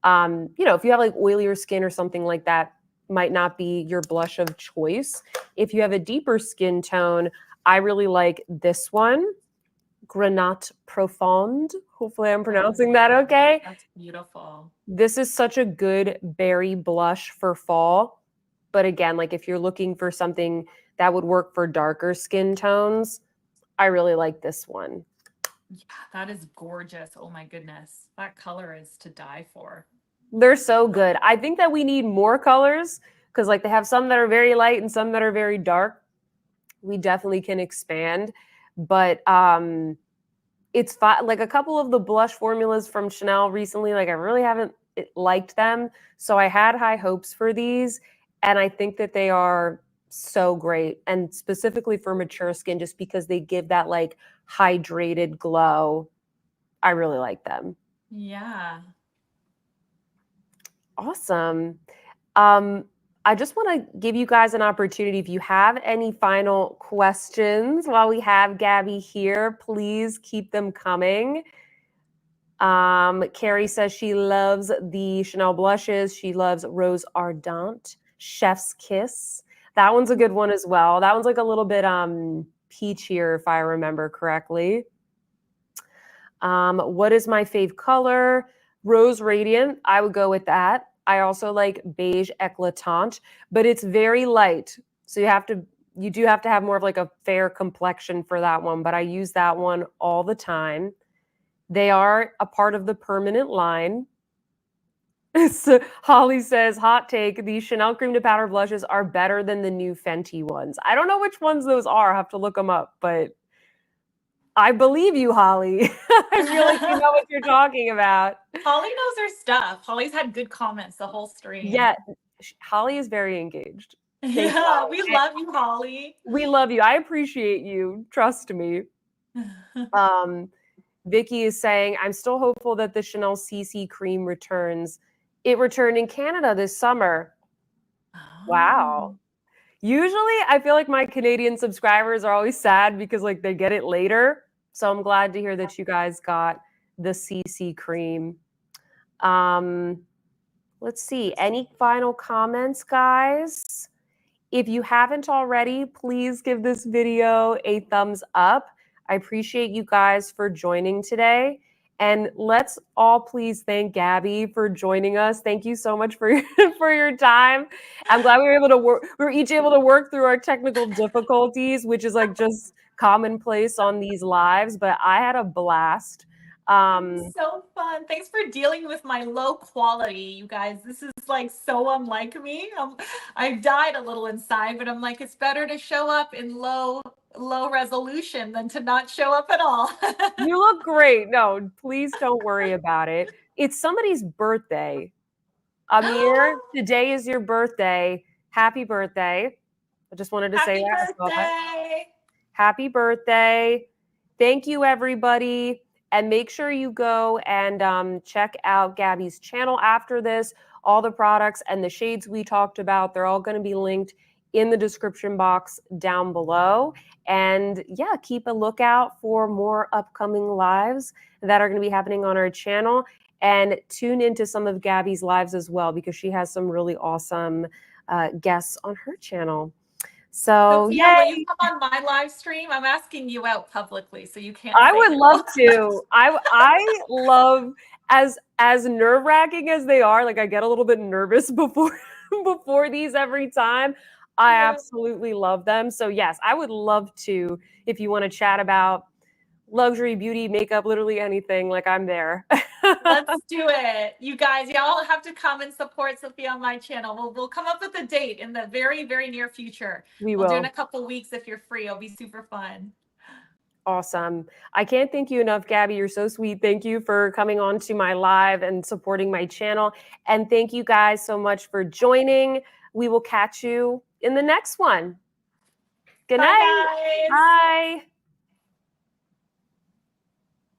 if you have like oilier skin or something like that, might not be your blush of choice. If you have a deeper skin tone, I really like this one, Grenat Profonde. Hopefully I'm pronouncing that okay. That's beautiful. This is such a good berry blush for fall. But again, like if you're looking for something that would work for darker skin tones, I really like this one. Yeah, that is gorgeous. Oh my goodness. That color is to die for. They're so good. I think that we need more colors because like they have some that are very light and some that are very dark. We definitely can expand. But it's like a couple of the blush formulas from Chanel recently, like I really haven't liked them. So I had high hopes for these. And I think that they are so great. And specifically for mature skin, just because they give that like hydrated glow. I really like them. Yeah. Awesome. I just want to give you guys an opportunity. If you have any final questions while we have Gabi here, please keep them coming. Carrie says she loves the Chanel blushes. She loves Rose Ardente, Chef's Kiss. That one's a good one as well. That one's like a little bit peachier, if I remember correctly. What is my fave color? Rose Radiant. I would go with that. I also like Beige Eclatant, but it's very light. So you do have to have more of like a fair complexion for that one, but I use that one all the time. They are a part of the permanent line. So Holly says, hot take, the Chanel cream to powder blushes are better than the new Fenty ones. I don't know which ones those are. I have to look them up, but I believe you, Holly. I feel like you know what you're talking about. Holly knows her stuff. Holly's had good comments the whole stream. Yeah, Holly is very engaged. Yeah, we love you, Holly. We love you. I appreciate you. Trust me. Vicky is saying, I'm still hopeful that the Chanel CC cream returns. It returned in Canada this summer. Oh. Wow. Usually, I feel like my Canadian subscribers are always sad because like they get it later. So I'm glad to hear that you guys got the CC cream. Let's see. Any final comments, guys? If you haven't already, please give this video a thumbs up. I appreciate you guys for joining today. And let's all please thank Gabi for joining us. Thank you so much for your time. I'm glad we were each able to work through our technical difficulties, which is like just commonplace on these lives, but I had a blast. So fun. Thanks for dealing with my low quality, you guys. This is like so unlike me. I've died a little inside, but I'm like, it's better to show up in low resolution than to not show up at all. You look great. No, please don't worry about it. It's somebody's birthday. Amir, today is your birthday. Happy birthday. I just wanted to say Happy that. I saw that. birthday. Happy birthday. Thank you, everybody. And make sure you go and check out Gabi's channel after this. All the products and the shades we talked about, they're all going to be linked in the description box down below. And yeah, keep a lookout for more upcoming lives that are going to be happening on our channel. And tune into some of Gabi's lives as well, because she has some really awesome guests on her channel. So Sophia, yay. will you come on my live stream? I'm asking you out publicly, so you can't. I say would no. love to. I love, as nerve-wracking as they are, like I get a little bit nervous before these every time. I absolutely love them. So yes, I would love to, if you want to chat about luxury, beauty, makeup, literally anything, like I'm there. Let's do it. You guys, y'all have to come and support Sophia on my channel. We'll come up with a date in the very, very near future. We'll do it in a couple weeks if you're free. It'll be super fun. Awesome. I can't thank you enough, Gabi. You're so sweet. Thank you for coming on to my live and supporting my channel. And thank you guys so much for joining. We will catch you in the next one. Good night. Bye, guys. Bye.